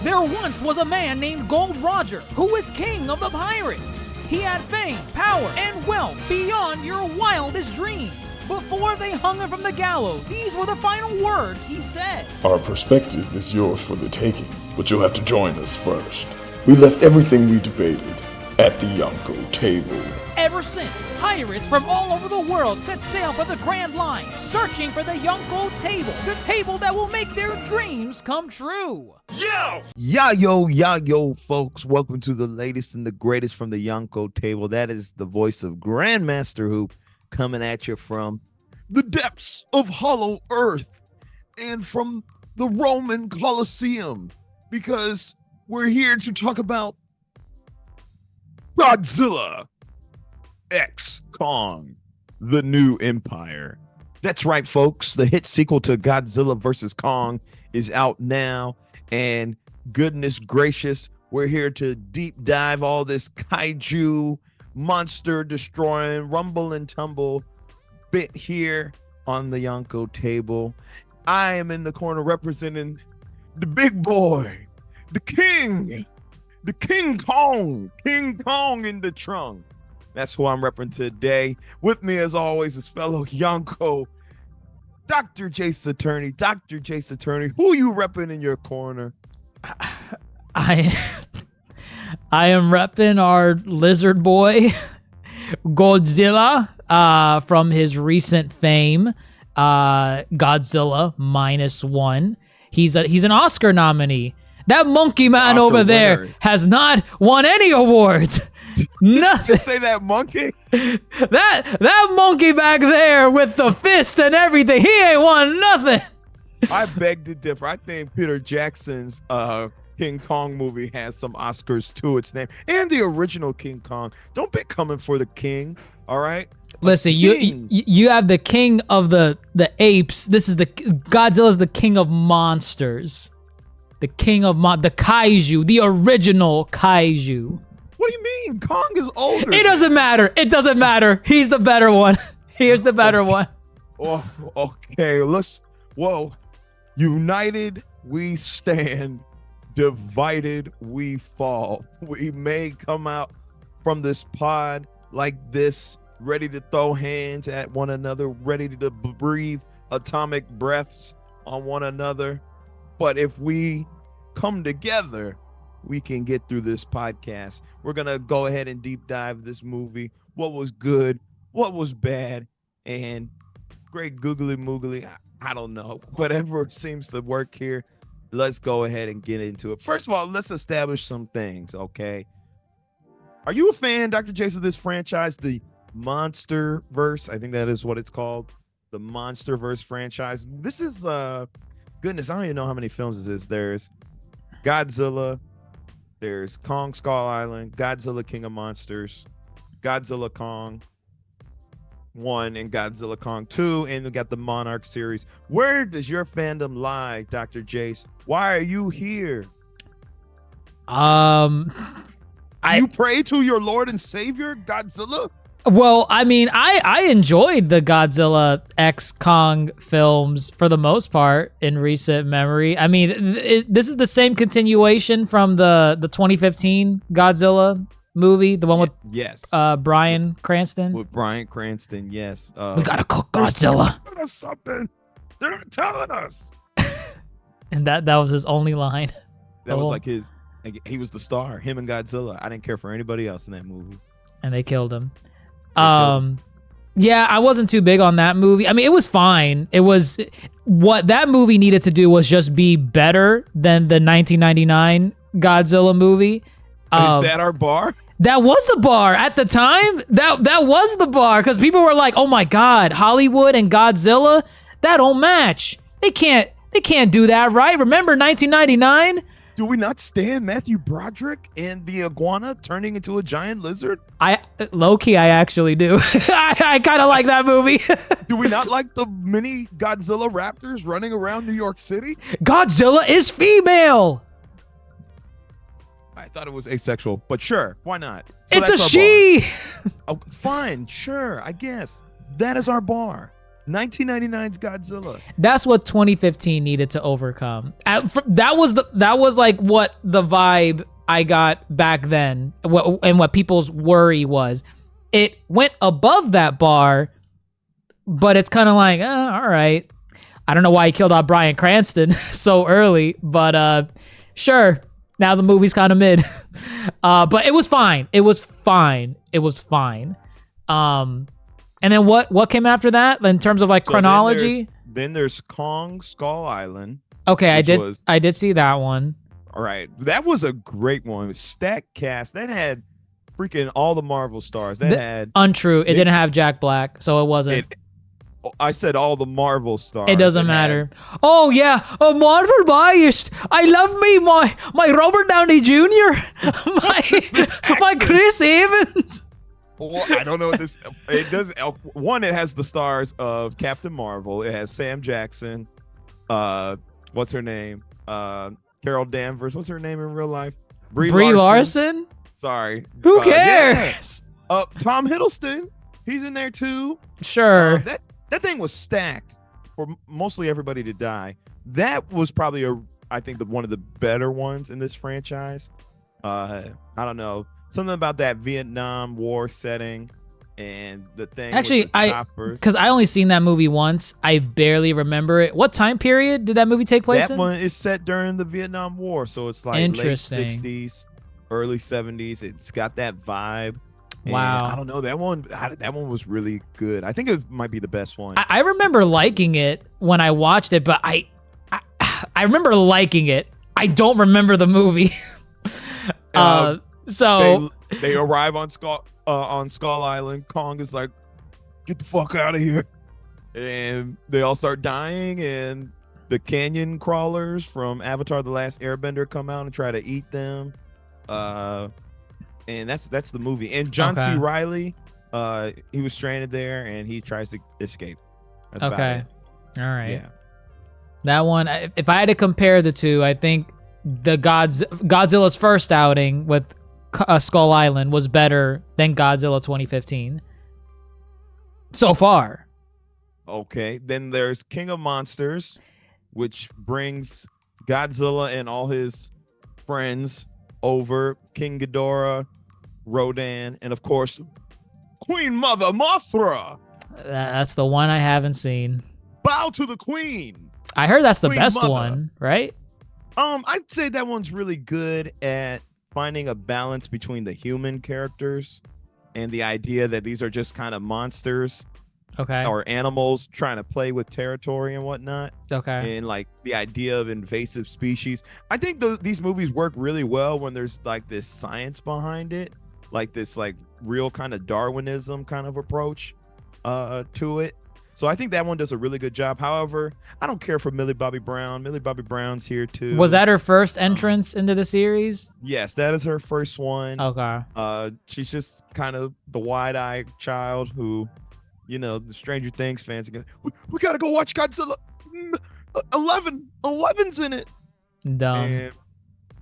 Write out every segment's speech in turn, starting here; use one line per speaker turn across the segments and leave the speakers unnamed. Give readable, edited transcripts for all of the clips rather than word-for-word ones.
There once was a man named Gold Roger who was king of the pirates. He had fame, power, and wealth beyond your wildest dreams. Before they hung him from the gallows, these were the final words he said.
Our perspective is yours for the taking, but you'll have to join us first. We left everything we debated at the Yonko table.
Ever since, pirates from all over the world set sail for the Grand Line, searching for the Yonko table, the table that will make their dreams come true.
Yo, folks. Welcome to the latest and the greatest from the Yonko table. That is the voice of Grandmaster Hoop coming at you from the depths of Hollow Earth and from the Roman Colosseum, because we're here to talk about Godzilla X Kong, the New Empire. That's right, folks. The hit sequel to Godzilla vs. Kong is out now, and goodness gracious, we're here to deep dive all this kaiju monster destroying rumble and tumble bit here on the Yonko table. I am in the corner representing the big boy, the King Kong in the trunk. That's who I'm repping today. With me, as always, is fellow Yonko, DrJaceAttorney. DrJaceAttorney, who you repping in your corner?
I am repping our lizard boy, Godzilla, from his recent fame, Godzilla -1. He's an Oscar nominee. That monkey man
Oscar
over there
winner.
has not won any awards. Nothing.
Just say that monkey.
That monkey back there with the fist and everything, he ain't won nothing.
I beg to differ. I think Peter Jackson's King Kong movie has some Oscars to its name, and the original King Kong. Don't be coming for the king, all right?
Listen, you have the king of the apes. This is Godzilla's the king of monsters. The king of the kaiju, the original kaiju.
What do you mean? Kong is older.
It doesn't matter. It doesn't matter. He's the better one. Here's the better one.
Oh, okay. Whoa. United we stand. Divided we fall. We may come out from this pod like this, ready to throw hands at one another, ready to breathe atomic breaths on one another. But if we come together, we can get through this podcast. We're going to go ahead and deep dive this movie. What was good? What was bad? And great googly moogly. I don't know. Whatever seems to work here. Let's go ahead and get into it. First of all, let's establish some things, okay? Are you a fan, Dr. Jace, of this franchise, the Monsterverse? I think that is what it's called. The Monsterverse franchise. This is, goodness, I don't even know how many films this is. There's Godzilla. There's Kong Skull Island, Godzilla King of Monsters, Godzilla Kong 1 and Godzilla Kong 2, and we got the Monarch series. Where does your fandom lie, Dr. Jace? Why are you here?
You
pray to your Lord and Savior, Godzilla?
Well, I mean, I enjoyed the Godzilla X Kong films for the most part in recent memory. I mean, this is the same continuation from the 2015 Godzilla movie, the one with Bryan Cranston.
With Bryan Cranston, yes.
We gotta cook Godzilla.
Something. They're not telling us.
And that was his only line.
That was like he was the star, him and Godzilla. I didn't care for anybody else in that movie.
And they killed him. Yeah, I wasn't too big on that movie. I mean, it was fine. It was what that movie needed to do was just be better than the 1999 Godzilla movie.
Is that our bar?
That was the bar at the time. That was the bar because people were like, "Oh my God, Hollywood and Godzilla, that don't match. They can't do that, right? Remember 1999?"
Do we not stand Matthew Broderick and the iguana turning into a giant lizard?
Low-key, I actually do. I kind of like that movie.
Do we not like the mini Godzilla raptors running around New York City?
Godzilla is female.
I thought it was asexual, but sure, why not?
So it's a she.
Oh, fine, sure, I guess. That is our bar. 1999's Godzilla.
That's what 2015 needed to overcome. That was like what the vibe I got back then, and what people's worry was. It went above that bar, but it's kind of like, all right. I don't know why he killed off Bryan Cranston so early, but sure. Now the movie's kind of mid, but it was fine. It was fine. And then what came after that in terms of like chronology?
Then there's Kong Skull Island.
Okay, I did see that one.
All right, that was a great one. It was stacked cast. That had freaking all the Marvel stars. That had
untrue. It didn't have Jack Black, so it wasn't.
I said all the Marvel stars.
It doesn't matter. Oh yeah, Marvel biased. I love me my Robert Downey Jr. my Chris Evans.
Well, I don't know what this. It does. One, it has the stars of Captain Marvel. It has Sam Jackson. What's her name? Carol Danvers. What's her name in real life? Brie Larson. Sorry.
Who cares?
Yeah. Tom Hiddleston. He's in there too.
Sure.
That thing was stacked for mostly everybody to die. That was probably I think one of the better ones in this franchise. I don't know. Something about that Vietnam War setting and the thing.
Actually, because I only seen that movie once. I barely remember it. What time period did that movie take place in?
That one is set during the Vietnam War, so it's like late 60s, early 70s. It's got that vibe.
Wow.
And I don't know. That one was really good. I think it might be the best one.
I remember liking it when I watched it, but I remember liking it. I don't remember the movie. So
they arrive on Skull Island. Kong is like, "Get the fuck out of here!" And they all start dying, and the canyon crawlers from Avatar: The Last Airbender come out and try to eat them. And that's the movie. And John C. Reilly, he was stranded there, and he tries to escape. That's about it.
All right.
Yeah.
That one. If I had to compare the two, I think the Godzilla's first outing with Skull Island was better than Godzilla 2015 so far.
Okay, then there's King of Monsters, which brings Godzilla and all his friends over. King Ghidorah, Rodan, and of course Queen Mother Mothra.
That's the one I haven't seen.
Bow to the Queen.
I heard that's the
Queen
best
Mother.
one, right?
I'd say that one's really good at finding a balance between the human characters and the idea that these are just kind of monsters, or animals trying to play with territory and whatnot. And like the idea of invasive species. I think these movies work really well when there's like this science behind it, like this like real kind of Darwinism kind of approach to it. So I think that one does a really good job. However, I don't care for Millie Bobby Brown. Millie Bobby Brown's here too.
Was that her first entrance into the series?
Yes, that is her first one.
Okay.
She's just kind of the wide-eyed child who, you know, the Stranger Things fans again. We gotta go watch Godzilla. 11's in it.
Dumb.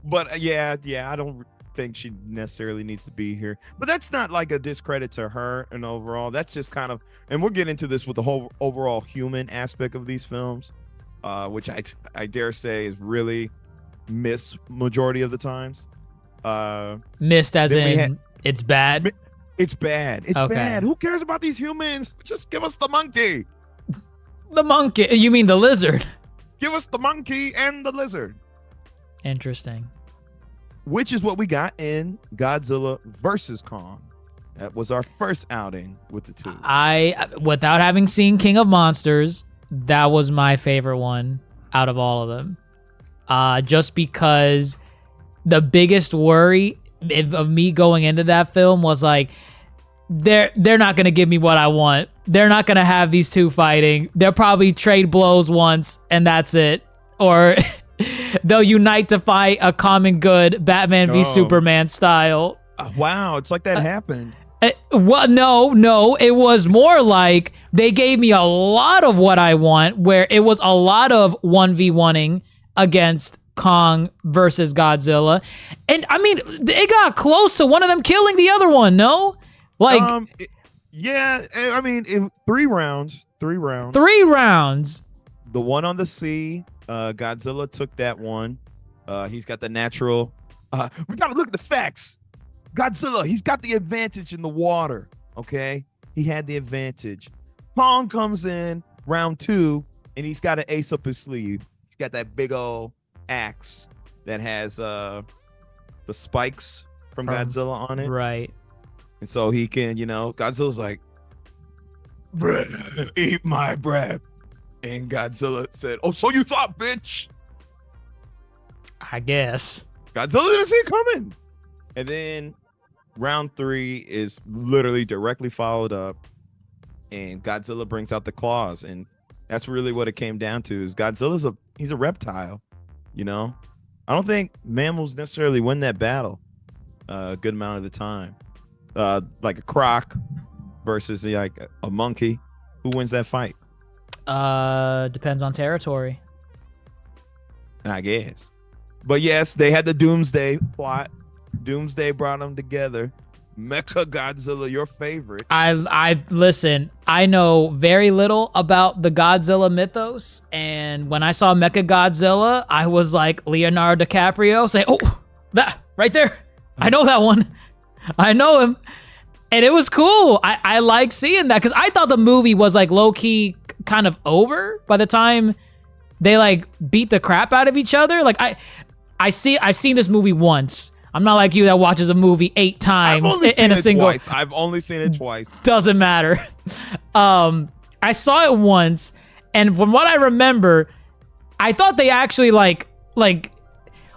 But yeah, I don't think she necessarily needs to be here. But that's not like a discredit to her and overall. That's just kind of, and we'll get into this with the whole overall human aspect of these films, which I dare say is really missed majority of the times.
Missed as in it's bad?
It's bad. It's bad. Who cares about these humans? Just give us the monkey.
The monkey? You mean the lizard?
Give us the monkey and the lizard.
Interesting.
Which is what we got in Godzilla versus Kong. That was our first outing with the two.
Without having seen King of Monsters, that was my favorite one out of all of them. Just because the biggest worry of me going into that film was like, they're not going to give me what I want. They're not going to have these two fighting. They'll probably trade blows once and that's it. Or they'll unite to fight a common good, Batman v Superman style.
Wow, it's like that happened.
Well, no, it was more like they gave me a lot of what I want, where it was a lot of 1v1ing against Kong versus Godzilla. And I mean, it got close to one of them killing the other one, no? Like,
yeah, I mean, 3 rounds 3 rounds.
3 rounds.
The one on the sea, Godzilla took that one. He's got the natural. We gotta look at the facts. Godzilla, he's got the advantage in the water. Okay, he had the advantage. Kong comes in round 2, and he's got an ace up his sleeve. He's got that big old axe that has the spikes from Godzilla on it.
Right.
And so he can, Godzilla's like, "Breath, eat my breath." And Godzilla said, "Oh, so you thought, bitch."
I guess.
Godzilla didn't see it coming. And then round 3 is literally directly followed up. And Godzilla brings out the claws. And that's really what it came down to is Godzilla's he's a reptile, I don't think mammals necessarily win that battle a good amount of the time. Like a croc versus like a monkey. Who wins that fight?
Depends on territory.
I guess. But yes, they had the Doomsday plot. Doomsday brought them together. Mecha Godzilla, your favorite.
I listen, I know very little about the Godzilla mythos, and when I saw Mecha Godzilla, I was like Leonardo DiCaprio saying, "Oh, that right there. I know that one. I know him." And it was cool. I like seeing that because I thought the movie was like low-key kind of over by the time they like beat the crap out of each other. Like I've seen this movie once. I'm not like you that watches a movie 8 times in a single.
Twice. I've only seen it twice.
Doesn't matter. I saw it once, and from what I remember, I thought they actually like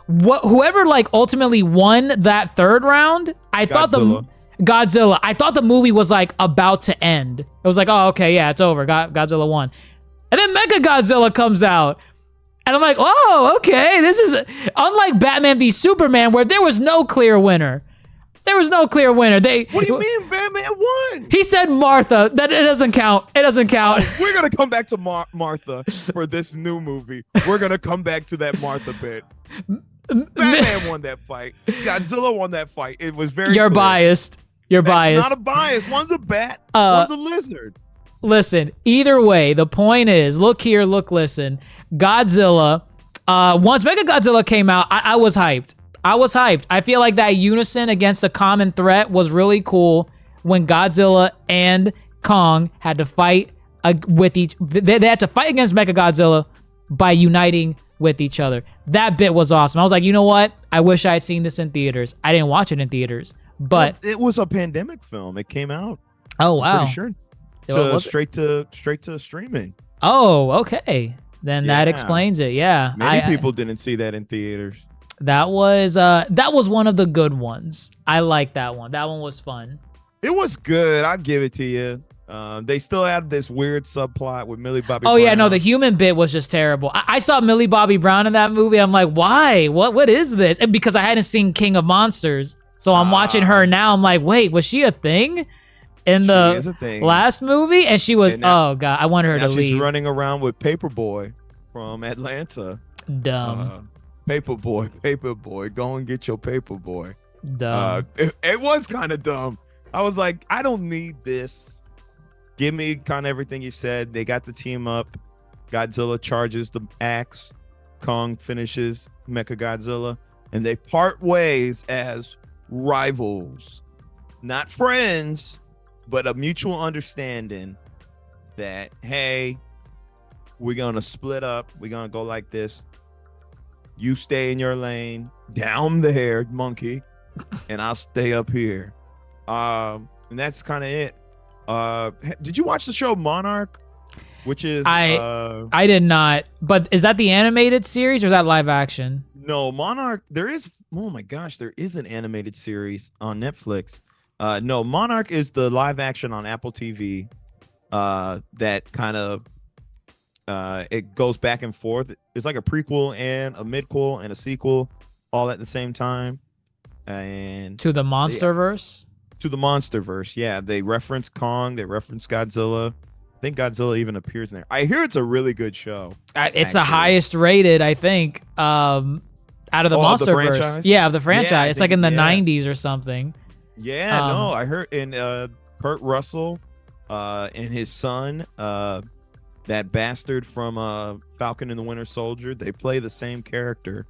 whoever like ultimately won that 3rd round. I thought Godzilla. I thought the movie was like about to end. It was like, oh, okay, yeah, it's over. Godzilla won. And then Mecha Godzilla comes out. And I'm like, oh, okay. This is unlike Batman v Superman, where there was no clear winner. There was no clear winner.
What do you mean Batman won?
He said Martha. That it doesn't count. It doesn't count.
We're going to come back to Martha for this new movie. We're going to come back to that Martha bit. Batman won that fight. Godzilla won that fight. It was very
You're
clear.
biased. You're biased.
It's not a bias. One's a bat. One's a lizard.
Listen, either way, the point is, look here, look, listen. Godzilla, once Mechagodzilla came out, I was hyped. I feel like that unison against a common threat was really cool when Godzilla and Kong had to fight with they had to fight against Mechagodzilla by uniting with each other. That bit was awesome. I was like, you know what? I wish I had seen this in theaters. I didn't watch it in theaters, but
it was a pandemic film. It came out.
Oh, wow.
Pretty sure. So straight to streaming.
Oh, okay. Then that explains it. Yeah.
Many people didn't see that in theaters.
That was one of the good ones. I like that one. That one was fun.
It was good. I'll give it to you. They still had this weird subplot with Millie Bobby
Brown.
Yeah,
no, the human bit was just terrible. I saw Millie Bobby Brown in that movie. I'm like, why? What is this? And because I hadn't seen King of Monsters, so I'm watching her now. I'm like, wait, was she a thing in the last movie? And she was. Now, oh god, I wanted her to leave.
She's running around with Paperboy from Atlanta.
Dumb.
Paperboy, go and get your Paperboy.
Dumb.
It was kind of dumb. I was like, I don't need this. Give me kind of everything you said. They got the team up. Godzilla charges the axe. Kong finishes Mechagodzilla. And they part ways as rivals. Not friends, but a mutual understanding that, hey, we're going to split up. We're going to go like this. You stay in your lane, down there, monkey, and I'll stay up here. And that's kind of it. Did you watch the show Monarch? Which is
I did not. But is that the animated series or is that live action?
No, Monarch. There is. Oh my gosh, there is an animated series on Netflix. No, Monarch is the live action on Apple TV. That kind of it goes back and forth. It's like a prequel and a midquel and a sequel, all at the same time. And
to the MonsterVerse.
To the MonsterVerse, yeah. They reference Kong. They reference Godzilla. I think Godzilla even appears in there. I hear it's a really good show.
It's the highest rated, I think, out of the MonsterVerse. Yeah, of the franchise. Yeah, it's like in the 90s or something.
Yeah, no, I heard in Kurt Russell and his son that bastard from Falcon and the Winter Soldier. They play the same character,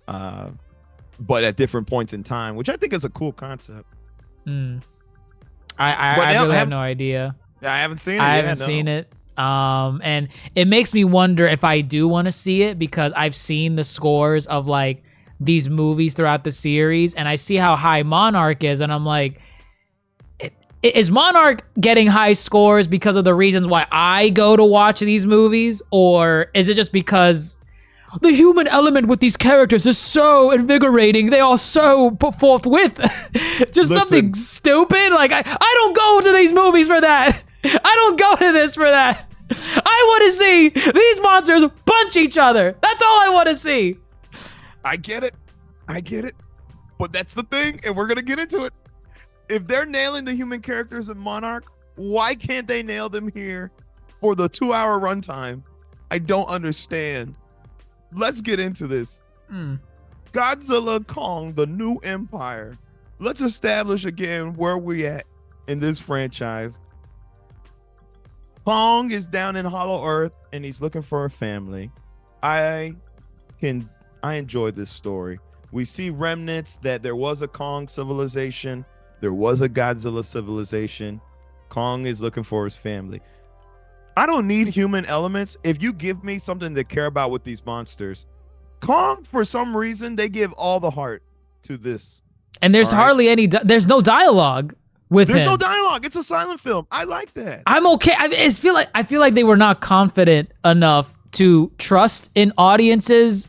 but at different points in time, which I think is a cool concept.
I really have no idea.
I haven't seen it.
I haven't seen it. And it makes me wonder if I do want to see it, because I've seen the scores of like these movies throughout the series, and I see how high Monarch is, and I'm like, is Monarch getting high scores because of the reasons why I go to watch these movies, or is it just because the human element with these characters is so invigorating? They are so put forth with just something stupid. Like I don't go to these movies for that. I don't go to this for that. I want to see these monsters punch each other. That's all I want to see.
I get it. But that's the thing, and we're gonna get into it. If they're nailing the human characters in Monarch, why can't they nail them here for the 2-hour runtime? I don't understand. Let's get into this. Godzilla, Kong, the New Empire. Let's establish again where we at in this franchise. Kong is down in Hollow Earth and he's looking for a family. I enjoy this story. We see remnants that there was a Kong civilization. There was a Godzilla civilization. Kong is looking for his family. I don't need human elements. If you give me something to care about with these monsters, Kong, for some reason, they give all the heart to this.
And there's hardly any, there's no dialogue with him.
There's no dialogue. It's a silent film. I like that.
I'm okay. I feel like they were not confident enough to trust in audiences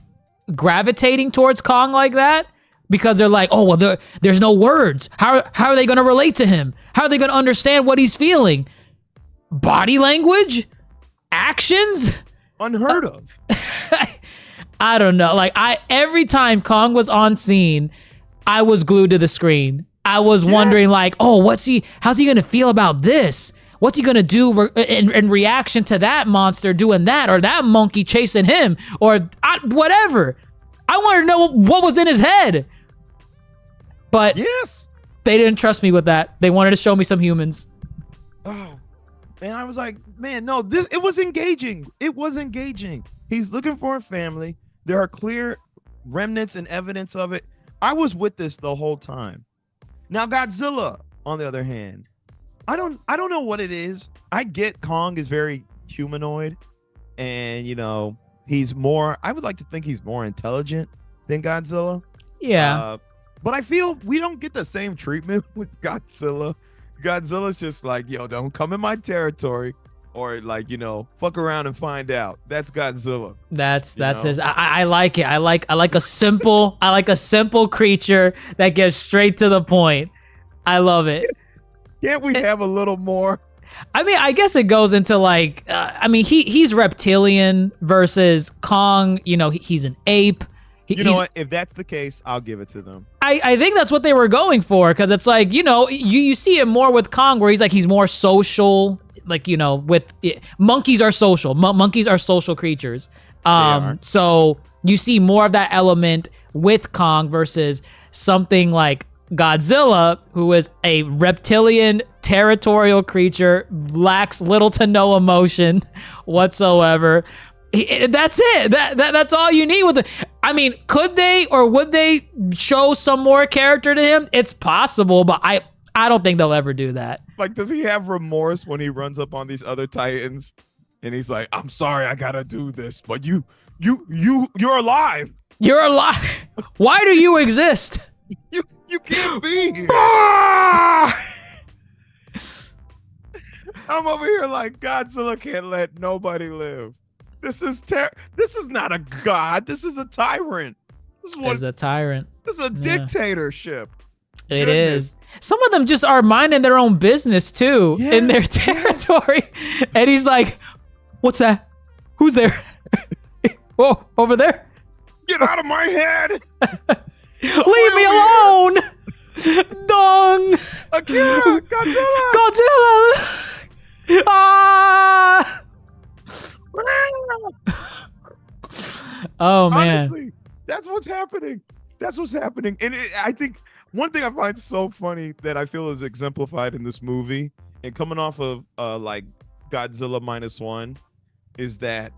gravitating towards Kong like that, because they're like, oh, well, there's no words. How are they going to relate to him? How are they going to understand what he's feeling? Body language? Actions?
Unheard of.
I don't know. Like, every time Kong was on scene, I was glued to the screen. I was wondering, like, oh, how's he going to feel about this? What's he going to do in reaction to that monster doing that, or that monkey chasing him, or whatever? I wanted to know what was in his head. But they didn't trust me with that. They wanted to show me some humans.
Oh, and I was like, man, no, it was engaging. It was engaging. He's looking for a family. There are clear remnants and evidence of it. I was with this the whole time. Now, Godzilla, on the other hand, I don't know what it is. I get Kong is very humanoid, and he's more, I would like to think he's more intelligent than Godzilla.
Yeah.
But I feel we don't get the same treatment with Godzilla. Godzilla's just like, yo, don't come in my territory, or like, fuck around and find out. That's Godzilla.
That's his. I like it. I like a simple creature that gets straight to the point. I love it.
Can't we have a little more?
I mean, I guess it goes into like, he's reptilian versus Kong. He's an ape.
You know what? If that's the case, I'll give it to them.
I think that's what they were going for, because it's like, you see it more with Kong, where he's more social. Like, monkeys are social. Monkeys are social creatures. So you see more of that element with Kong versus something like Godzilla, who is a reptilian territorial creature, lacks little to no emotion whatsoever. That's it. That's all you need with it. I mean, could they or would they show some more character to him? It's possible, but I don't think they'll ever do that.
Like, does he have remorse when he runs up on these other Titans and he's like, I'm sorry, I gotta do this, but you're alive. You're alive.
Why do you exist?
You can't be here. I'm over here like, Godzilla can't let nobody live. This is not a god. This is a tyrant. This is
a tyrant.
This is a dictatorship.
It is. Some of them just are minding their own business too, in their territory. Yes. And he's like, what's that? Who's there? Whoa, over there?
Get out of my head.
Leave me alone. Dong.
Akira, Godzilla.
Ah. Oh man.
Honestly, that's what's happening. And I think one thing I find so funny that I feel is exemplified in this movie, and coming off of like Godzilla -1, is that,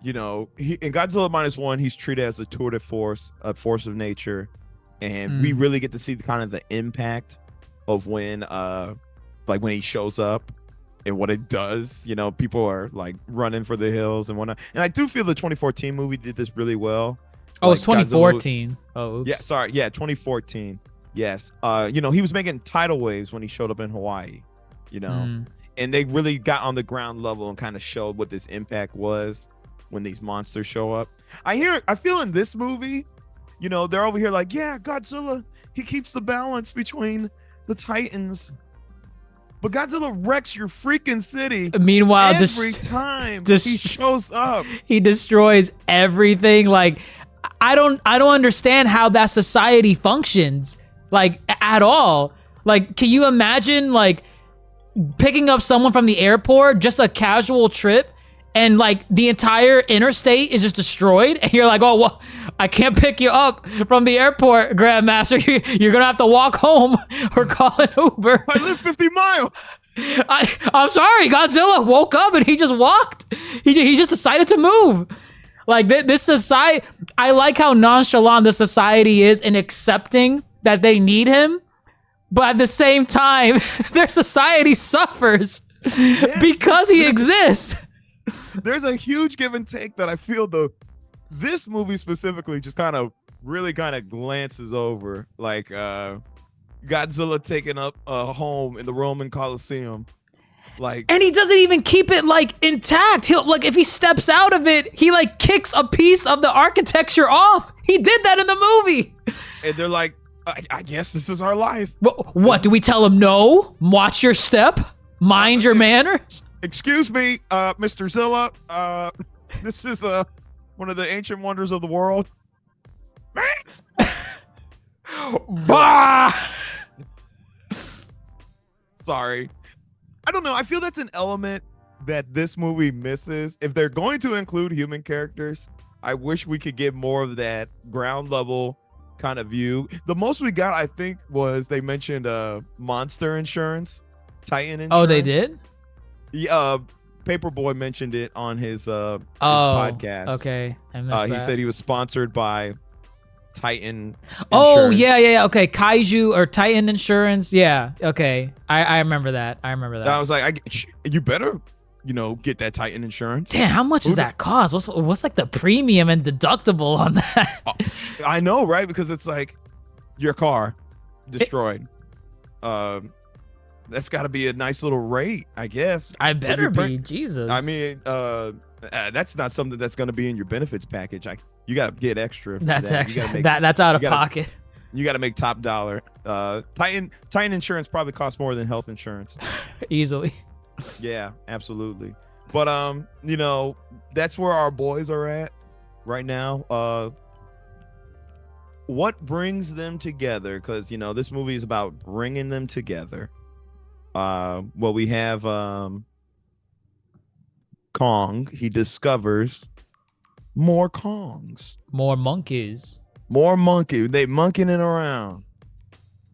you know, in Godzilla -1, he's treated as a tour de force, a force of nature, and we really get to see the impact of when when he shows up and what it does. You know, people are like running for the hills and whatnot. And I do feel the 2014 movie did this really well.
Oh, it's 2014. Oh, oops.
Yeah, sorry. Yeah, 2014. Yes. You know, he was making tidal waves when he showed up in Hawaii, you know, and they really got on the ground level and kind of showed what this impact was when these monsters show up. I feel in this movie, you know, they're over here like, yeah, Godzilla, he keeps the balance between the Titans. But Godzilla wrecks your freaking city.
Meanwhile,
every time he shows up,
he destroys everything. Like, I don't understand how that society functions, like, at all. Like, can you imagine like picking up someone from the airport, just a casual trip, and like the entire interstate is just destroyed, and you're like, oh well, I can't pick you up from the airport, Grandmaster. You're gonna have to walk home or call an Uber.
I live 50 miles.
I'm sorry, Godzilla woke up and he just walked. He just decided to move. Like this society, I like how nonchalant the society is in accepting that they need him, but at the same time, their society suffers because he exists.
There's a huge give and take that I feel this movie specifically just really glances over, like Godzilla taking up a home in the Roman Colosseum. Like,
and he doesn't even keep it like intact. He'll like, if he steps out of it, he like kicks a piece of the architecture off. He did that in the movie.
And they're like, I guess this is our life.
What do we tell him? No, watch your step, mind your manners.
Excuse me, Mr. Zilla. This is one of the ancient wonders of the world.
Bah!
Sorry. I don't know. I feel that's an element that this movie misses. If they're going to include human characters, I wish we could get more of that ground level kind of view. The most we got, I think, was they mentioned monster insurance, Titan insurance.
Oh, they did?
Yeah, Paperboy mentioned it on his podcast.
Okay, I missed that.
He said he was sponsored by Titan Insurance.
Oh, yeah. Okay, KAIJU or Titan Insurance. Yeah, okay. I remember that. I
was like, you better, get that Titan Insurance.
Damn, how much does that cost? What's like the premium and deductible on that?
I know, right? Because it's like your car destroyed. That's got to be a nice little rate, I guess.
I better be. Jesus.
I mean, that's not something that's going to be in your benefits package. You got to get extra.
That's extra. That's out of pocket.
You got to make top dollar. Titan Insurance probably costs more than health insurance.
Easily.
Yeah, absolutely. But that's where our boys are at right now. What brings them together? Because this movie is about bringing them together. Well, we have Kong. He discovers more Kongs,
more monkeys.
They monkeying it around,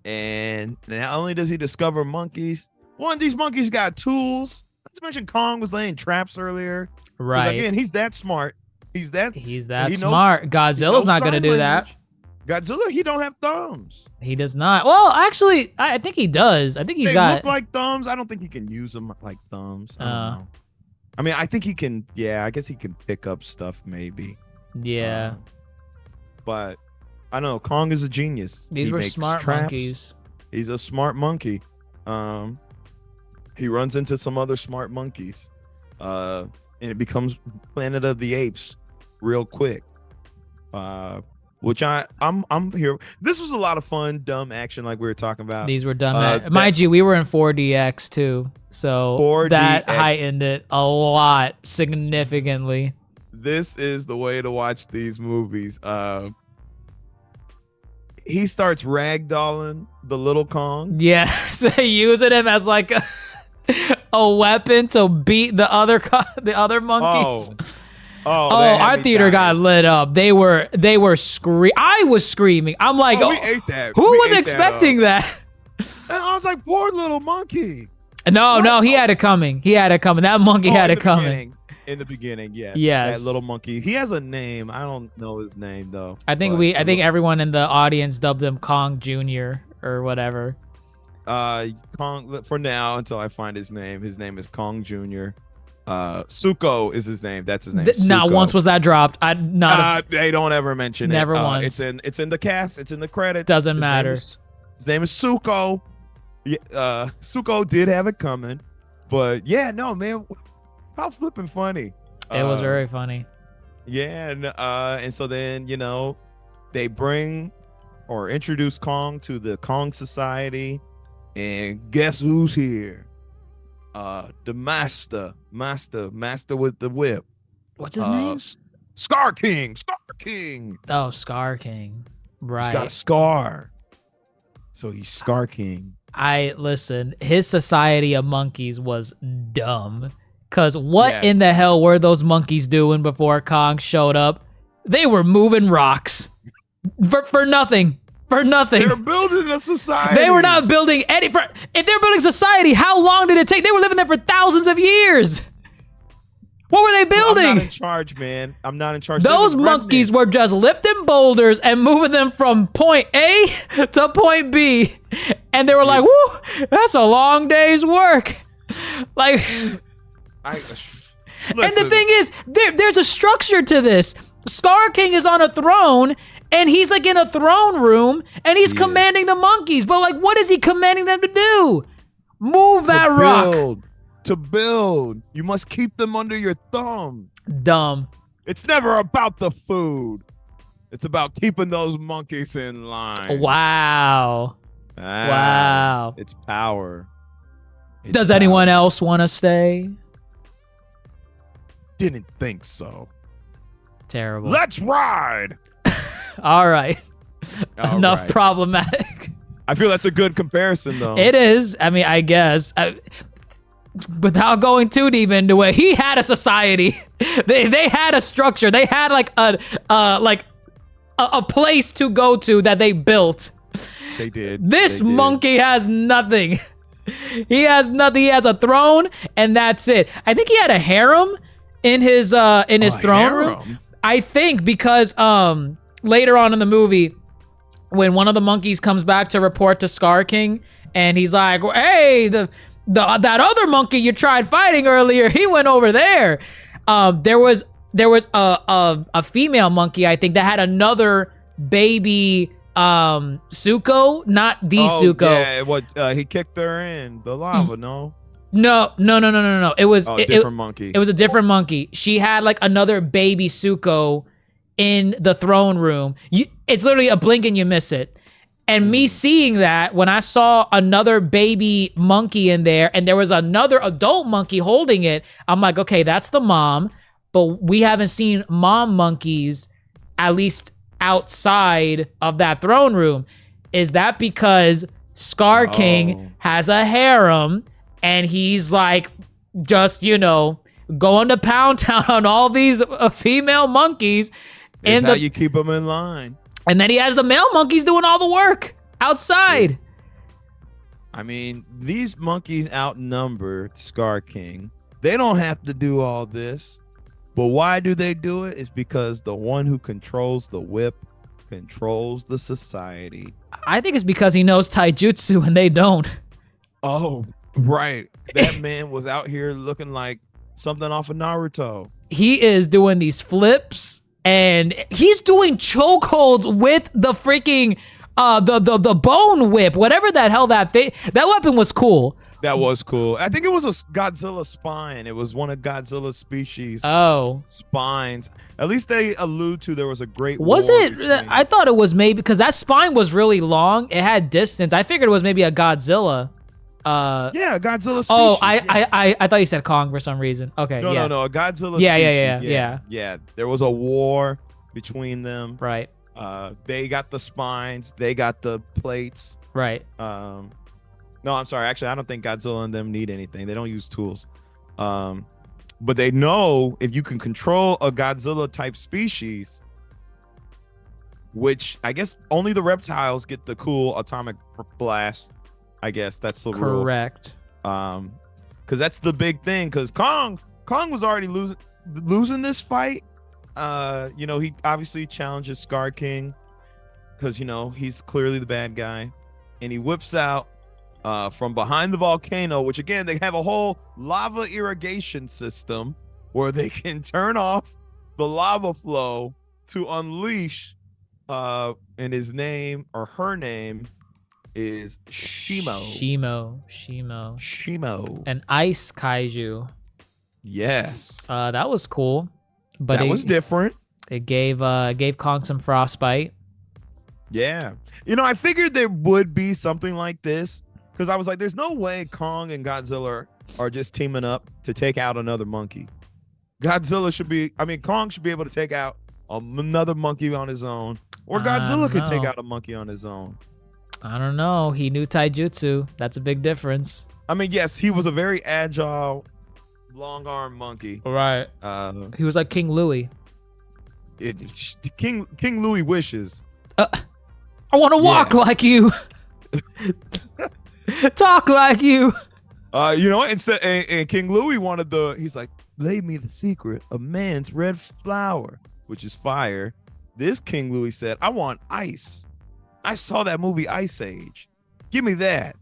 and not only does he discover monkeys, one of these monkeys got tools. Not to mention Kong was laying traps earlier.
Right.
Again, he's that smart. He's that
smart. Godzilla's not gonna do that.
Godzilla, he don't have thumbs.
He does not. Well, actually, I think he does. I think they
look like thumbs. I don't think he can use them like thumbs. I don't know. I mean, I think he can. Yeah, I guess he can pick up stuff maybe.
Yeah.
But I know Kong is a genius.
These were smart monkeys.
He's a smart monkey. He runs into some other smart monkeys, and it becomes Planet of the Apes real quick. Which I'm here. This was a lot of fun, dumb action, like we were talking about.
These were dumb. Mind you, we were in 4DX too, so 4DX. That heightened it a lot, significantly.
This is the way to watch these movies. He starts ragdolling the little Kong.
Yeah, so using him as like a weapon to beat the other monkeys. Our theater got lit up. They were screaming. I was screaming. I'm like,
we ate that.
Who was expecting that?
And I was like, poor little monkey.
No, he had it coming. That monkey had it coming.
In the beginning, yes.
Yes.
That little monkey. He has a name. I don't know his name though.
I think I think everyone in the audience dubbed him Kong Jr. or whatever.
Kong for now until I find his name. His name is Kong Jr. Suko is his name. That's his name.
Not once was that dropped.
They don't ever mention it.
Never once.
It's in the cast. It's in the credits.
Doesn't matter.
His name is Suko. Yeah, Suko did have it coming, but yeah, no man, how flipping funny.
It was very funny.
Yeah, and so then they bring or introduce Kong to the Kong Society, and guess who's here? The master with the whip.
What's his name?
Scar King.
Oh, Scar King. Right.
He's got a scar, so he's Scar King.
Listen, his society of monkeys was dumb. Cause what in the hell were those monkeys doing before Kong showed up? They were moving rocks for nothing. For nothing.
They're building a society.
They were not building any. If they're building society, how long did it take? They were living there for thousands of years. What were they building?
I'm not in charge, man. I'm not in charge.
Those monkeys were just lifting boulders and moving them from point A to point B. And they were like, woo, that's a long day's work. Like, and the thing is, there's a structure to this. Scar King is on a throne, and he's like in a throne room, and he's commanding the monkeys. But like, what is he commanding them to do? Move that rock.
To build. You must keep them under your thumb.
Dumb.
It's never about the food. It's about keeping those monkeys in line.
Wow. Wow.
It's power.
Does anyone else want to stay?
Didn't think so.
Terrible.
Let's ride.
All right. Enough problematic.
I feel that's a good comparison, though.
It is. I mean, I guess. Without going too deep into it, he had a society. They had a structure. They had like a place to go to that they built.
They did.
This monkey has nothing. He has nothing. He has a throne, and that's it. I think he had a harem in his throne room. I think because later on in the movie, when one of the monkeys comes back to report to Scar King, and he's like, "Hey, that other monkey you tried fighting earlier, he went over there." There was a female monkey, I think, that had another baby. Suko, not the Suko.
Yeah, he kicked her in the lava. No.
It was
a different monkey.
It was a different monkey. She had like another baby Suko in the throne room. It's literally a blink and you miss it. And me seeing that, when I saw another baby monkey in there and there was another adult monkey holding it, I'm like, okay, that's the mom, but we haven't seen mom monkeys, at least outside of that throne room. Is that because Scar King has a harem and he's like just going to Pound Town on all these female monkeys?
It's how you keep them in line.
And then he has the male monkeys doing all the work outside.
I mean, these monkeys outnumber Scar King. They don't have to do all this. But why do they do it? It's because the one who controls the whip controls the society.
I think it's because he knows taijutsu and they don't.
Oh, right. That man was out here looking like something off of Naruto.
He is doing these flips and he's doing chokeholds with the freaking the bone whip, whatever that hell that weapon was cool.
That was cool. I think it was a Godzilla spine. It was one of Godzilla's species. Spines. At least they allude to there was a great
Was
war
it?
between...
I thought it was maybe because that spine was really long. It had distance. I figured it was maybe a Godzilla.
Yeah, Godzilla species.
Oh, I thought you said Kong for some reason. Okay.
No, a Godzilla species. Yeah. There was a war between them.
Right.
They got the spines. They got the plates.
Right.
No, I'm sorry. Actually, I don't think Godzilla and them need anything. They don't use tools. But they know if you can control a Godzilla type species, which I guess only the reptiles get the cool atomic blast. I guess that's the rule.
Correct.
Because that's the big thing. Because Kong was already losing. losing this fight, he obviously challenges Scar King because he's clearly the bad guy, and he whips out from behind the volcano, which again they have a whole lava irrigation system where they can turn off the lava flow to unleash. And his name or her name is Shimo. Shimo.
An ice kaiju.
Yes.
That was cool. But
that was different.
It gave Kong some frostbite.
Yeah. I figured there would be something like this because I was like, there's no way Kong and Godzilla are just teaming up to take out another monkey. Kong should be able to take out another monkey on his own, or Godzilla could take out a monkey on his own.
I don't know. He knew taijutsu. That's a big difference.
I mean, yes, he was a very agile, long arm monkey.
Right. He was like King Louis.
King Louis wishes.
I want to walk like you. Talk like you.
Instead, and King Louis he's like, lay me the secret of man's red flower, which is fire. This King Louis said, I want ice. I saw that movie Ice Age. Give me that.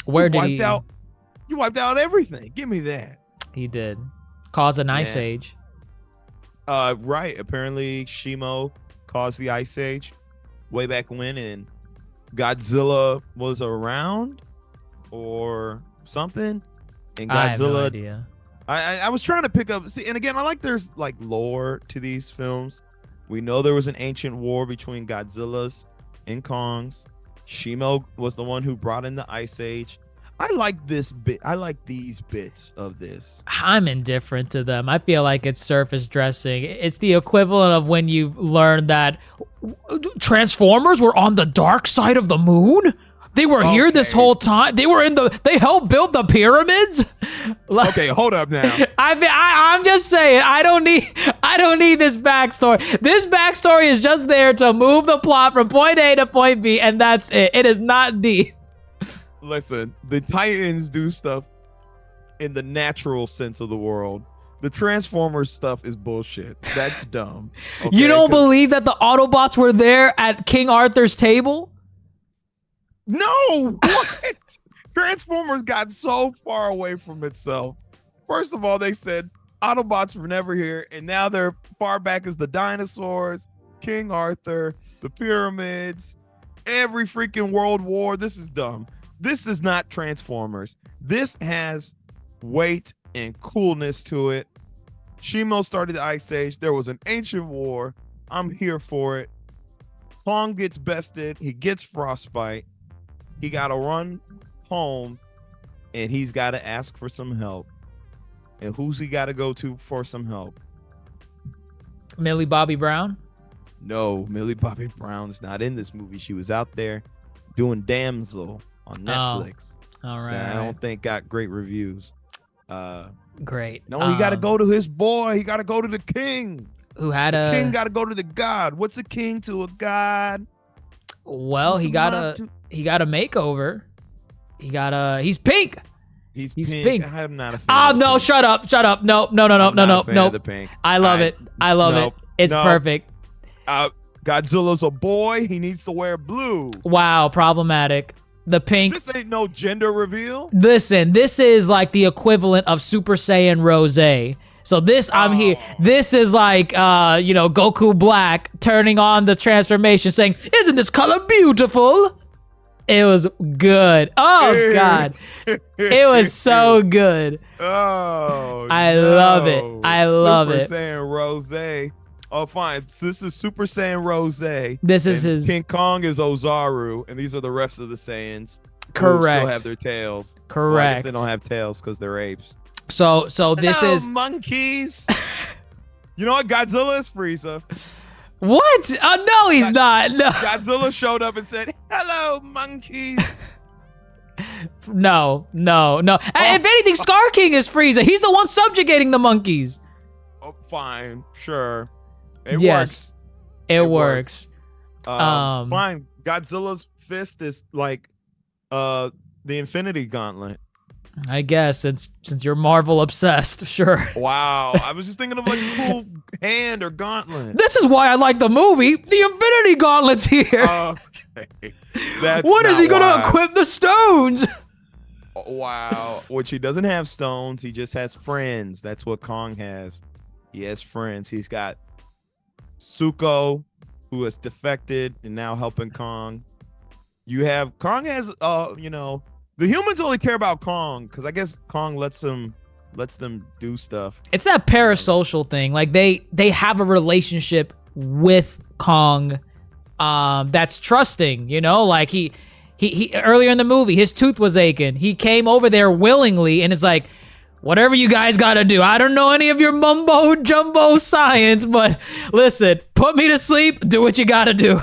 You wiped out everything. Give me that.
He did. Cause an ice age.
Right. Apparently Shimo caused the ice age way back when, and Godzilla was around or something. And Godzilla,
I have no idea.
I was trying to pick up. See, and again, I like there's like lore to these films. We know there was an ancient war between Godzilla's and Kong's. Shimo was the one who brought in the Ice Age. I like this bit. I like these bits of this.
I'm indifferent to them. I feel like it's surface dressing. It's the equivalent of when you learn that Transformers were on the dark side of the moon. They were here this whole time. They helped build the pyramids.
Okay, hold up now.
I'm just saying, I don't need this backstory. This backstory is just there to move the plot from point A to point B, and that's it. It is not deep.
Listen, the Titans do stuff in the natural sense of the world. The Transformers stuff is bullshit. That's dumb. Okay?
You don't believe that the Autobots were there at King Arthur's table?
No! What? Transformers got so far away from itself. First of all, they said Autobots were never here, and now they're far back as the dinosaurs, King Arthur, the pyramids, every freaking world war. This is dumb. This is not Transformers. This has weight and coolness to it. Shimo started the Ice Age. There was an ancient war. I'm here for it. Kong gets bested. He gets frostbite. He got to run home, and he's got to ask for some help. And who's he got to go to for some help?
Millie Bobby Brown?
No, Millie Bobby Brown's not in this movie. She was out there doing Damsel on Netflix.
Oh, all right.
That I don't think got great reviews.
Great.
No, he got to go to his boy. He got to go to the king.
Who had
the king got to go to the god. What's a king to a god?
Well, he got a makeover. He's pink.
He's pink. I'm not a fan.
Oh no! Shut up! No!
Pink.
I love it. It's perfect.
Godzilla's a boy. He needs to wear blue.
Wow, problematic. The pink.
This ain't no gender reveal.
Listen, this is like the equivalent of Super Saiyan Rosé. So I'm here. This is like, Goku Black turning on the transformation saying, isn't this color beautiful? It was good. Oh, God. It was so good.
Oh,
I love it. I love it.
Super Saiyan Rosé. Oh, fine. So this is Super Saiyan Rosé.
This is his.
King Kong is Ozaru, and these are the rest of the Saiyans.
Correct.
Who still have their tails.
Correct.
Well, I guess they don't have tails because they're apes.
So this is
monkeys. You know what? Godzilla is Frieza.
What? Oh no, he's not. No.
Godzilla showed up and said, "Hello, monkeys."
No. If anything, Scar King is Frieza. He's the one subjugating the monkeys.
Oh, fine, sure. It works.
It works.
Fine. Godzilla's fist is like the Infinity Gauntlet.
I guess since you're Marvel obsessed, sure.
Wow. I was just thinking of like a cool hand or gauntlet.
This is why I like the movie. The Infinity Gauntlet's here.
Okay. That's
when is he gonna
why.
equip the stones?
Wow. Which he doesn't have stones. He just has friends. That's what Kong has. He has friends. He's got Zuko, who has defected and now helping Kong. Kong has the humans only care about Kong because I guess Kong lets them do stuff.
It's that parasocial thing. Like they have a relationship with Kong that's trusting, like he earlier in the movie, his tooth was aching. He came over there willingly and it's like, whatever you guys gotta do. I don't know any of your mumbo jumbo science, but listen, put me to sleep, do what you gotta do.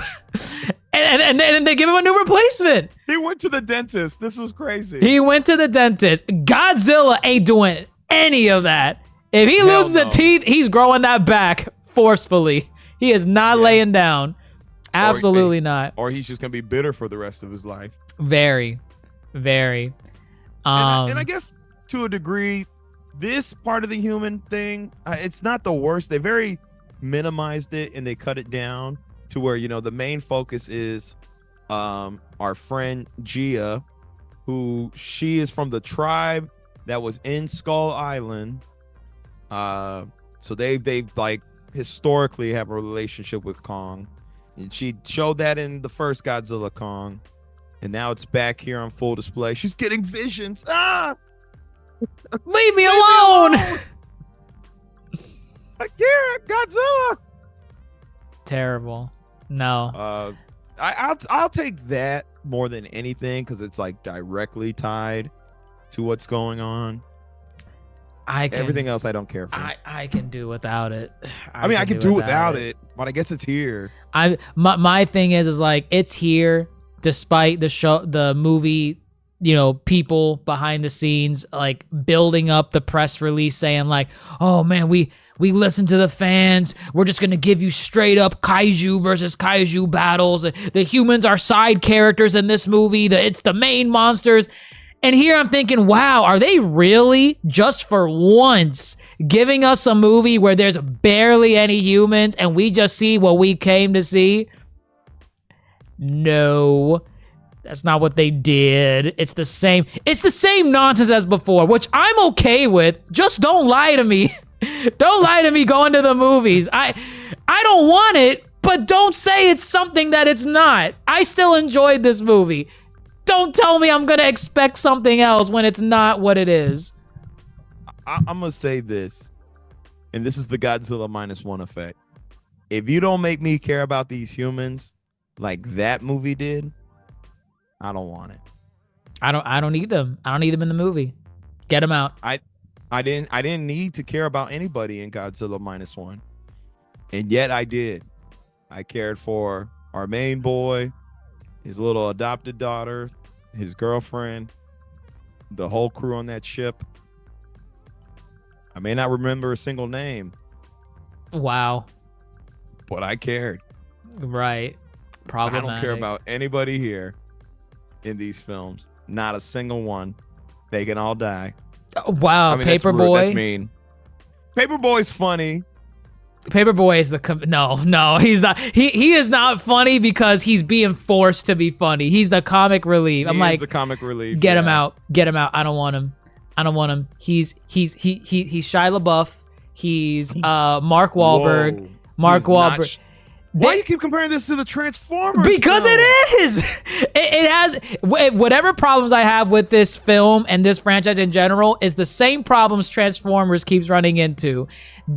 And then they give him a new replacement.
He went to the dentist. This was crazy.
He went to the dentist. Godzilla ain't doing any of that. If he loses a teeth, he's growing that back forcefully. He is not laying down. Absolutely not.
Or he's just gonna be bitter for the rest of his life.
Very, very.
And I guess to a degree, this part of the human thing, it's not the worst. They very minimized it and they cut it down to where, the main focus is our friend Gia, who she is from the tribe that was in Skull Island. So they like historically have a relationship with Kong. And she showed that in the first Godzilla Kong. And now it's back here on full display. She's getting visions.
Leave me alone!
Akira, Godzilla.
Terrible. No.
I'll take that more than anything because it's like directly tied to what's going on. Everything else I don't care for.
I can do without it.
I can do without it, but I guess it's here.
My thing is like it's here despite the movie, people behind the scenes like building up the press release saying like, oh man, we listen to the fans. We're just going to give you straight up kaiju versus kaiju battles. The humans are side characters in this movie. It's the main monsters. And here I'm thinking, wow, are they really just for once giving us a movie where there's barely any humans and we just see what we came to see? No, that's not what they did. It's the same nonsense as before, which I'm okay with. Just don't lie to me. Don't lie to me going to the movies. I don't want it, but don't say it's something that it's not. I still enjoyed this movie. Don't tell me I'm going to expect something else when it's not what it is.
I'm going to say this, and this is the Godzilla -1 effect. If you don't make me care about these humans like that movie did, I don't want it.
I don't need them. I don't need them in the movie. Get them out.
I didn't need to care about anybody in Godzilla -1. And yet I did. I cared for our main boy, his little adopted daughter, his girlfriend, the whole crew on that ship. I may not remember a single name.
Wow.
But I cared.
Right. Problematic.
I don't care about anybody here in these films. Not a single one. They can all die.
Oh, wow. Paperboy.
That's mean. Paperboy's funny.
Paperboy is no, he's not. He is not funny because he's being forced to be funny. He's the comic relief. I'm like,
the comic relief.
Get him out. Get him out. I don't want him. He's Shia LaBeouf. He's Mark Wahlberg.
Whoa.
Mark Wahlberg.
Why do you keep comparing this to the Transformers?
Because
film?
it is. It has whatever problems I have with this film and this franchise in general is the same problems Transformers keeps running into.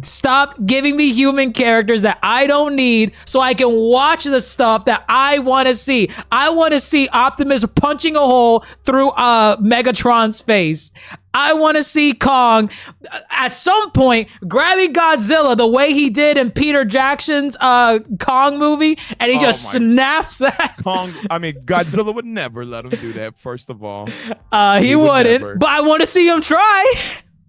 Stop giving me human characters that I don't need so I can watch the stuff that I want to see. I want to see Optimus punching a hole through Megatron's face. I want to see Kong at some point grabbing Godzilla the way he did in Peter Jackson's Kong movie, and he just snaps that.
Godzilla would never let him do that, first of all.
He wouldn't, never. But I want to see him try.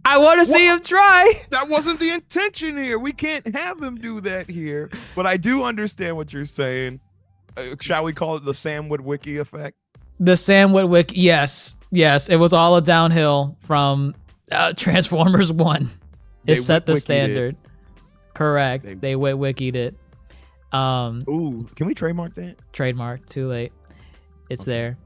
I want to see him try.
That wasn't the intention here. We can't have him do that here. But I do understand what you're saying. Shall we call it the Sam Witwicky effect?
The Sam Witwicky, yes, it was all a downhill from Transformers 1. It set the standard. Correct. They Witwickied it.
Ooh, can we trademark that?
Trademark, too late. It's there.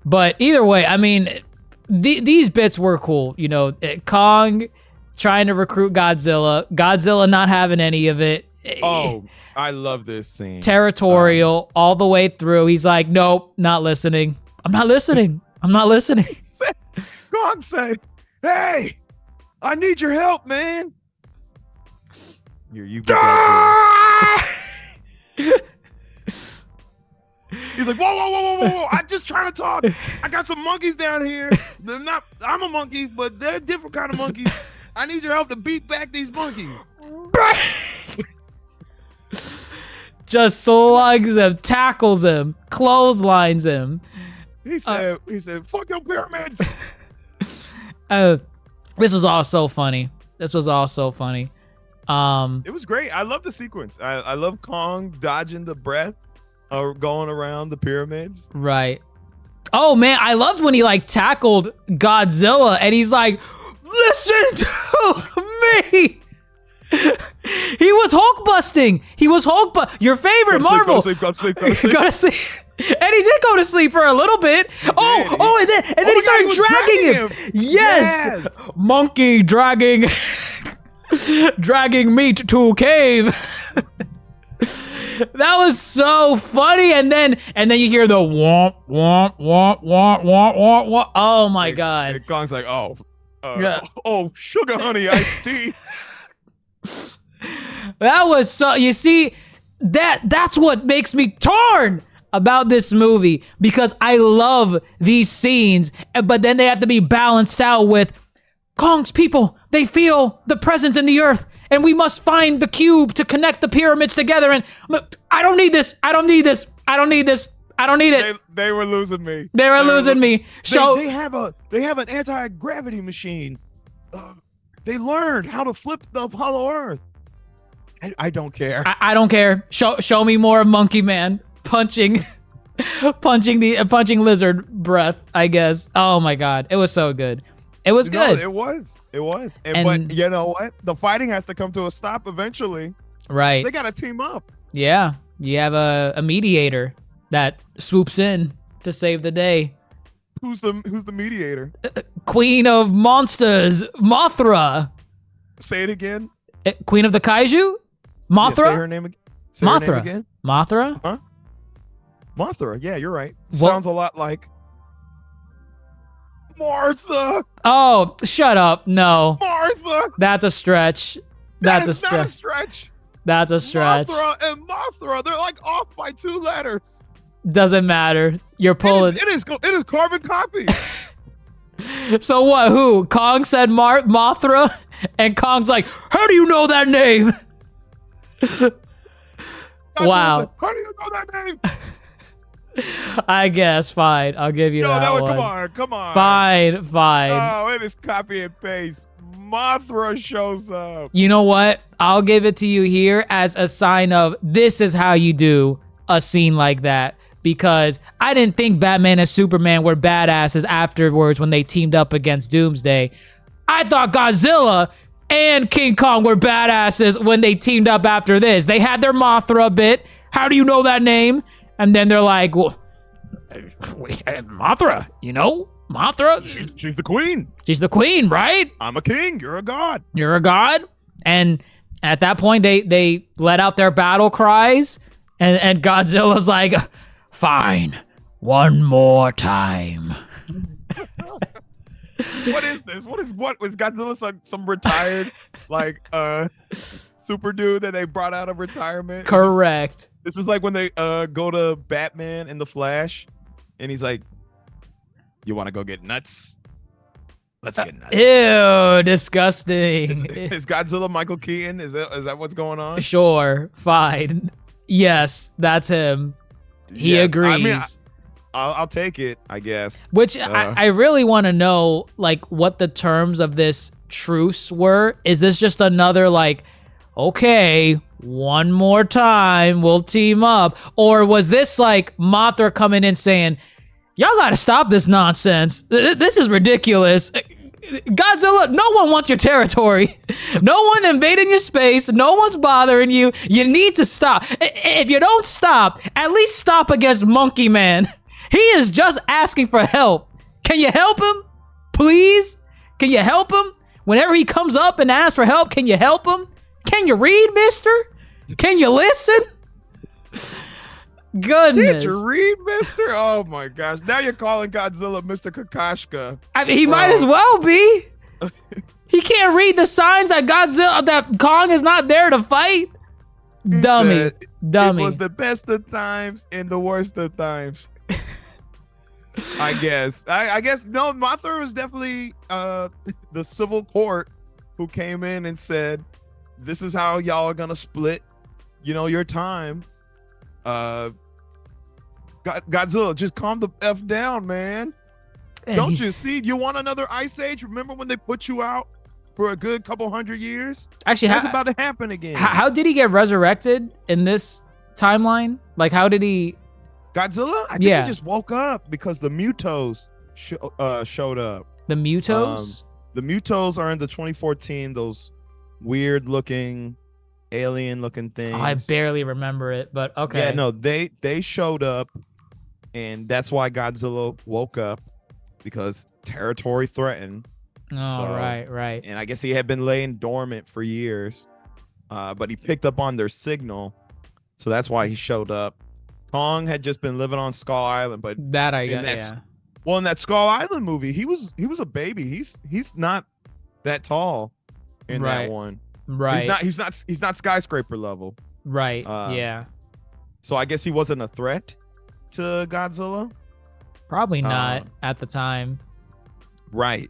But either way, I mean, these bits were cool. You know, Kong trying to recruit Godzilla not having any of it.
Oh, I love this scene.
Territorial all the way through. He's like, nope, not listening. I'm not listening.
Kong said, hey, I need your help, man. You He's like, whoa. I'm just trying to talk. I got some monkeys down here. I'm a monkey, but they're a different kind of monkeys. I need your help to beat back these monkeys.
Just slugs him, tackles him, clotheslines him.
He said, fuck your pyramids.
This was all so funny. It
was great. I love the sequence. I love Kong dodging the breath or going around the pyramids.
Right. Oh man, I loved when he like tackled Godzilla and he's like, listen to me. He was Hulk busting. Your favorite Marvel.
Go to sleep.
Go to sleep. And he did go to sleep for a little bit. And then he started dragging him. Yes. Monkey dragging meat to a cave. That was so funny. And then you hear the womp womp womp womp womp womp womp. Oh my god.
And Kong's like, sugar honey iced tea.
That was so, you see, that's what makes me torn about this movie, because I love these scenes, but then they have to be balanced out with Kong's people. They feel the presence in the earth, and we must find the cube to connect the pyramids together. And I don't need this. I don't need it.
They were losing me.
They were losing me. So
they have an anti-gravity machine. They learned how to flip the hollow earth. I don't care.
I don't care. Show me more Monkey Man punching lizard breath, I guess. Oh my god, it was so good. It was good.
It was. But you know what? The fighting has to come to a stop eventually.
Right.
They gotta team up.
Yeah. You have a mediator that swoops in to save the day.
Who's the mediator?
Queen of Monsters, Mothra.
Say it again.
Queen of the Kaiju? Mothra?
Yeah, say her name again.
Mothra.
Her name again.
Mothra?
Huh? Mothra. Yeah, you're right.
What?
Sounds a lot like Martha.
Oh, shut up. No.
Martha.
That's a stretch.
That is not a stretch.
That's a stretch.
Mothra and Mothra, they're like off by 2 letters.
Doesn't matter. You're pulling.
It is carbon copy.
So what? Who? Kong said Mothra, and Kong's like, how do you know that name? Wow.
Said, how do you know that name?
I guess. Fine. I'll give you that one.
Come on.
Fine.
Oh, it is copy and paste. Mothra shows up.
You know what? I'll give it to you here as a sign of this is how you do a scene like that. Because I didn't think Batman and Superman were badasses afterwards when they teamed up against Doomsday. I thought Godzilla and King Kong were badasses when they teamed up after this. They had their Mothra bit. How do you know that name? And then they're like, well, Mothra, you know? Mothra?
She's the queen.
She's the queen, right?
I'm a king. You're a god.
You're a god? And at that point, they let out their battle cries. And Godzilla's like, fine, one more time.
What is this? What was Godzilla some retired super dude that they brought out of retirement?
Correct.
This is like when they go to Batman and the Flash, and he's like, "You want to go get nuts? Let's get nuts."
Ew, disgusting.
Is Godzilla Michael Keaton? Is that what's going on?
Sure, fine. Yes, that's him. He agrees.
I mean, I'll take it, I guess.
Which I really want to know, like, what the terms of this truce were. Is this just another, like, okay, one more time, we'll team up? Or was this, like, Mothra coming in saying, y'all gotta stop this nonsense. This is ridiculous. Godzilla, no one wants your territory. No one invading your space. No one's bothering you. You need to stop. If you don't stop, at least stop against Monkey Man. He is just asking for help. Can you help him? Please? Can you help him? Whenever he comes up and asks for help, can you help him? Can you read, mister? Can you listen? Goodness.
Did you read, mister? Oh my gosh. Now you're calling Godzilla Mr. Kakashka.
I mean, he might as well be. He can't read the signs that Kong is not there to fight.
He
Dummy.
said
Dummy.
It was the best of times and the worst of times. I guess. I guess no, Mothra was definitely the civil court who came in and said, this is how y'all are gonna split, your time. Godzilla, just calm the F down, man. Don't you see? You want another ice age? Remember when they put you out for a good couple hundred years?
Actually,
that's about to happen again.
How did he get resurrected in this timeline? Like, how did he?
Godzilla? I think he just woke up because the Mutos showed up.
The Mutos?
The Mutos are in the 2014, those weird looking, alien looking things.
Oh, I barely remember it, but okay.
Yeah, no, they showed up, and that's why Godzilla woke up, because territory threatened.
Oh, right.
And I guess he had been laying dormant for years, but he picked up on their signal, so that's why he showed up. Kong had just been living on Skull Island, but
that I guess, yeah.
Well, in that Skull Island movie, he was a baby. He's not that tall in that one.
Right.
He's not skyscraper level.
Right. Yeah.
So I guess he wasn't a threat to Godzilla.
Probably not at the time.
Right.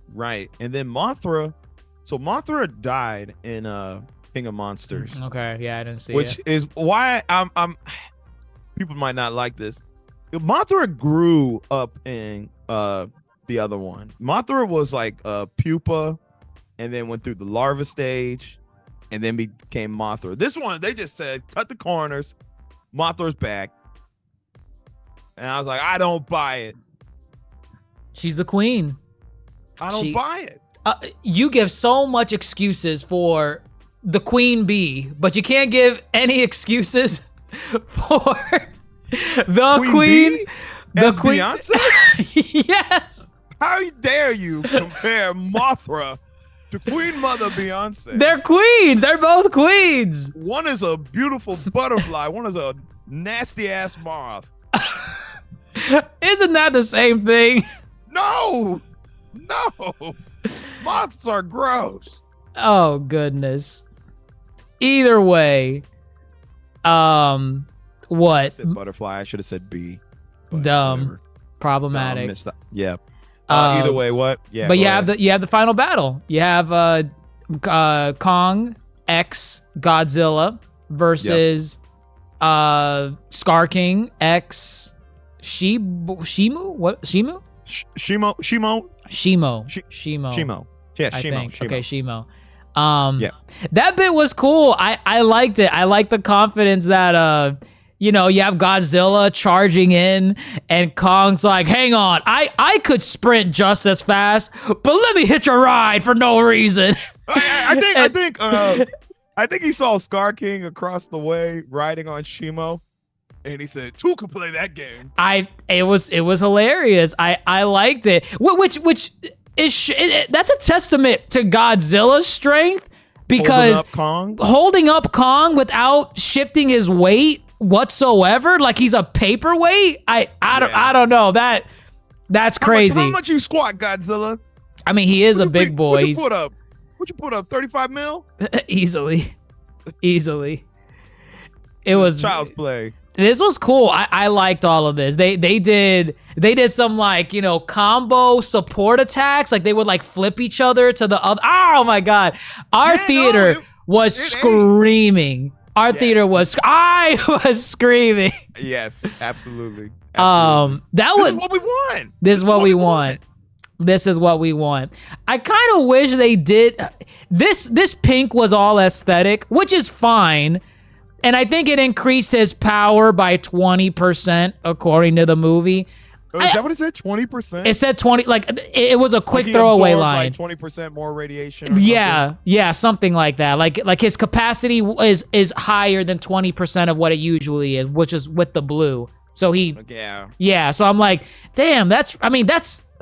And then Mothra. So Mothra died in King of Monsters.
Okay. Yeah, I didn't see
Which is why I'm people might not like this. Mothra grew up in the other one. Mothra was like a pupa and then went through the larva stage and then became Mothra. This one, they just said, cut the corners. Mothra's back. And I was like, I don't buy it.
She's the queen.
I don't buy it.
You give so much excuses for the queen bee, but you can't give any excuses for the queen.
The queen. Beyonce?
Yes.
How dare you compare Mothra to Queen Mother Beyonce?
They're queens. They're both queens.
One is a beautiful butterfly. One is a nasty ass moth.
Isn't that the same thing?
No. Moths are gross.
Oh goodness. Either way, what?
I said butterfly. I should have said bee.
Dumb.
Whatever.
Problematic.
Yeah. Either way, what? Yeah.
But you have the final battle. You have Kong X Godzilla versus Scar King X Shimu? What? Shimu?
Shimo. Yeah, Shimo.
Okay, Shimo. That bit was cool. I liked it. I liked the confidence that you have Godzilla charging in and Kong's like, hang on, I could sprint just as fast, but let me hitch a ride for no reason.
I think he saw Scar King across the way riding on Shimo. And he said, "Two could play that game."
It was hilarious. I liked it. Which is that's a testament to Godzilla's strength, because holding up Kong without shifting his weight whatsoever, like he's a paperweight. I don't know, that's crazy.
How much you squat, Godzilla?
I mean, he is a big boy.
What'd you put up? 35 mil?
Easily. It was
child's play.
This was cool. I liked all of this. They did some like, combo support attacks. Like they would like flip each other to the other. Oh my God. Our theater was screaming. I was screaming.
Yes, absolutely.
This is
what we want.
This is what we want. This is what we want. I kind of wish they did. This pink was all aesthetic, which is fine. And I think it increased his power by 20%, according to the movie.
Is that what it said? 20%?
It said 20. Like it was a quick
he
throwaway
absorbed,
line.
Like 20% more radiation. Or
Yeah, something like that. Like his capacity is higher than 20% of what it usually is, which is with the blue. So yeah. So I'm like, damn, that's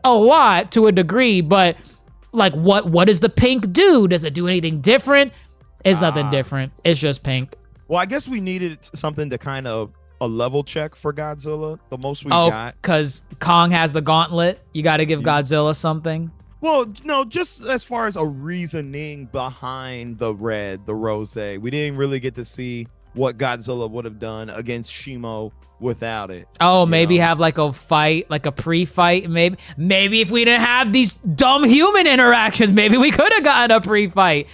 a lot to a degree, but like, what does the pink do? Does it do anything different? It's nothing different. It's just pink.
Well, I guess we needed something to kind of a level check for Godzilla. The most we got.
Because Kong has the gauntlet. You got to give Godzilla something.
Well, no, just as far as a reasoning behind the rose. We didn't really get to see what Godzilla would have done against Shimo without it.
Oh, maybe have like a fight, like a pre-fight. Maybe if we didn't have these dumb human interactions, maybe we could have gotten a pre-fight.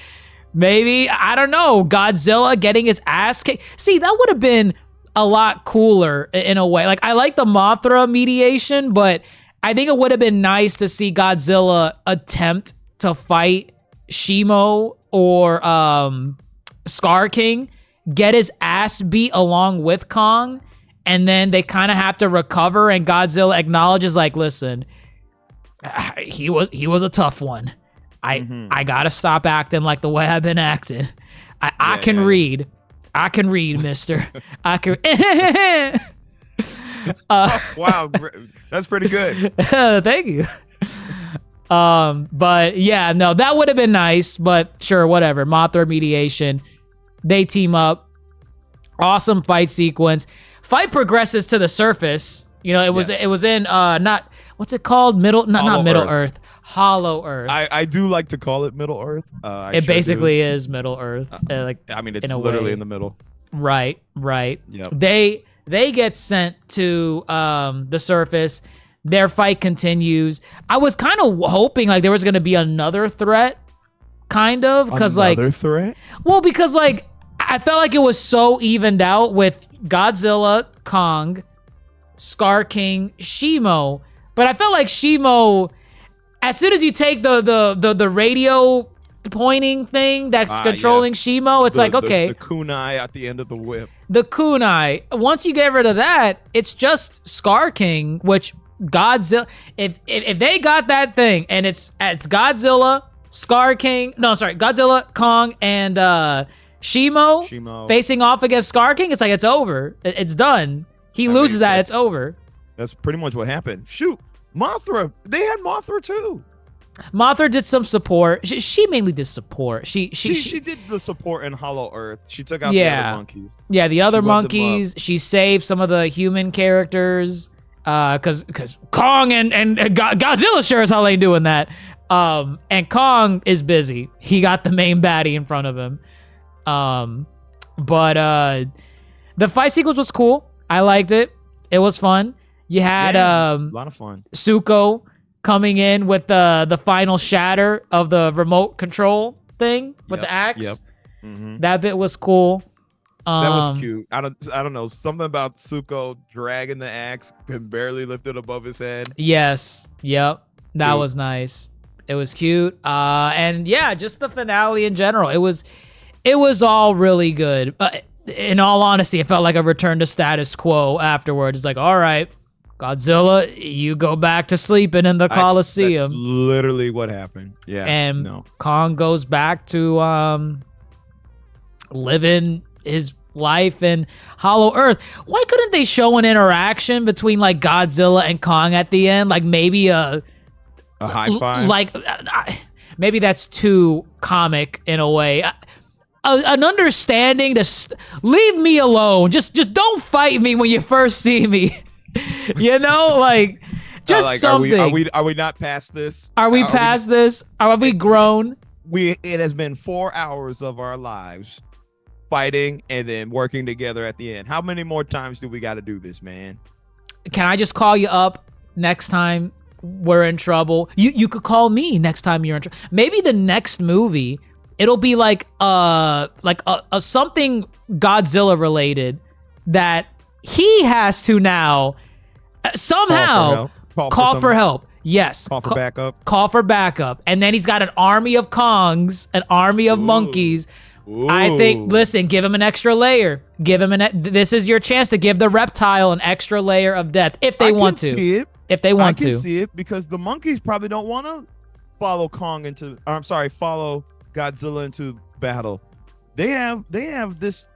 Maybe, I don't know, Godzilla getting his ass kicked. See, that would have been a lot cooler in a way. Like, I like the Mothra mediation, but I think it would have been nice to see Godzilla attempt to fight Shimo or Scar King, get his ass beat along with Kong, and then they kind of have to recover, and Godzilla acknowledges, like, listen, he was a tough one. I gotta stop acting like the way I've been acting. I can read. I can read, mister. I can.
Wow, that's pretty good.
Thank you. But yeah, no, that would have been nice, but sure, whatever. Mothra mediation. They team up. Awesome fight sequence. Fight progresses to the surface. You know, it was in not what's it called? Not Middle Earth. Hollow Earth.
I do like to call it Middle Earth.
It basically is Middle Earth.
It's literally in the middle.
Right.
Yep.
They get sent to the surface. Their fight continues. I was kind of hoping like there was going to be another threat, kind of, because like
another threat.
Well, because like I felt like it was so evened out with Godzilla, Kong, Scar King, Shimo, but I felt like Shimo, as soon as you take the radio pointing thing that's controlling Shimo, it's like, okay.
The kunai at the end of the whip.
The kunai. Once you get rid of that, it's just Scar King, which Godzilla, if they got that thing and it's Godzilla, Scar King, no, sorry, Godzilla, Kong, and Shimo facing off against Scar King, it's like, it's over. It's done. He loses that, it's over.
That's pretty much what happened. Shoot. Mothra, they had Mothra too.
Mothra did some support. She mainly did support. She
did the support in Hollow Earth. She took out the other monkeys.
Yeah, the other monkeys. She saved some of the human characters. Cause Kong and Godzilla sure as hell ain't doing that. And Kong is busy. He got the main baddie in front of him. But the fight sequence was cool. I liked it. It was fun. You had
a lot of fun.
Suko coming in with the final shatter of the remote control thing with the axe.
Yep. Mm-hmm.
That bit was cool.
That was cute. I don't know, something about Suko dragging the axe and barely lifted above his head.
Yes. Yep. That was nice. It was cute. And yeah, just the finale in general. It was all really good. In all honesty, it felt like a return to status quo afterwards. It's like, all right, Godzilla, you go back to sleeping in the Coliseum.
That's literally what happened. Yeah.
And Kong goes back to living his life in Hollow Earth. Why couldn't they show an interaction between like Godzilla and Kong at the end? Like maybe a
high five?
Like maybe that's too comic in a way. An understanding to leave me alone. Just don't fight me when you first see me. You know, like just like, something.
Are we not past this?
Are we past this? Are we grown?
It has been 4 hours of our lives fighting and then working together at the end. How many more times do we got to do this, man?
Can I just call you up next time we're in trouble? You could call me next time you're in trouble. Maybe the next movie, it'll be like a something Godzilla related that he has to now somehow call for help. Yes.
Call for backup.
Call for backup. And then he's got an army of Kongs, an army of monkeys.
Ooh.
I think, listen, give him an extra layer. Give him this is your chance to give the reptile an extra layer of death if they want to. if they want
I can
to.
see it because the monkeys probably don't want to follow follow Godzilla into battle. They have this,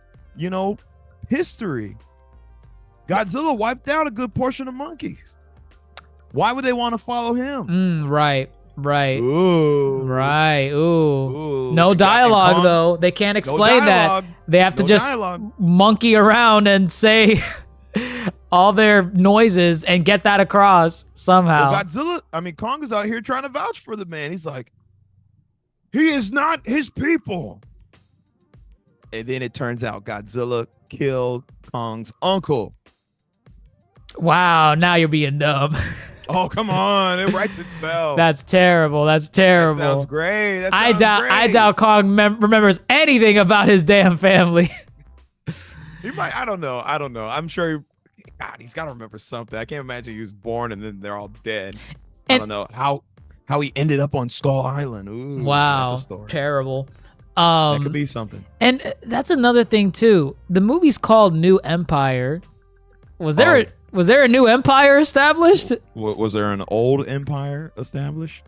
history. Godzilla wiped out a good portion of monkeys. Why would they want to follow him?
Right.
Ooh.
Right. Ooh.
Ooh.
No dialogue,
Kong,
though. They can't explain that.
dialogue.
They have to
No
just
dialogue.
monkey around and say all their noises and get that across somehow.
Well, Kong is out here trying to vouch for the man. He's like, he is not his people. And then it turns out Godzilla killed Kong's uncle.
Wow, now you're being dumb.
Oh, come on. It writes itself.
That's terrible. That's terrible.
That sounds great.
I doubt Kong remembers anything about his damn family.
He might. I don't know. I'm sure he's got to remember something. I can't imagine he was born and then they're all dead. I don't know how he ended up on Skull Island. Ooh,
wow.
That's a story.
Terrible.
That could be something.
And that's another thing too. The movie's called New Empire. Was there a new empire established?
Was there an old empire established?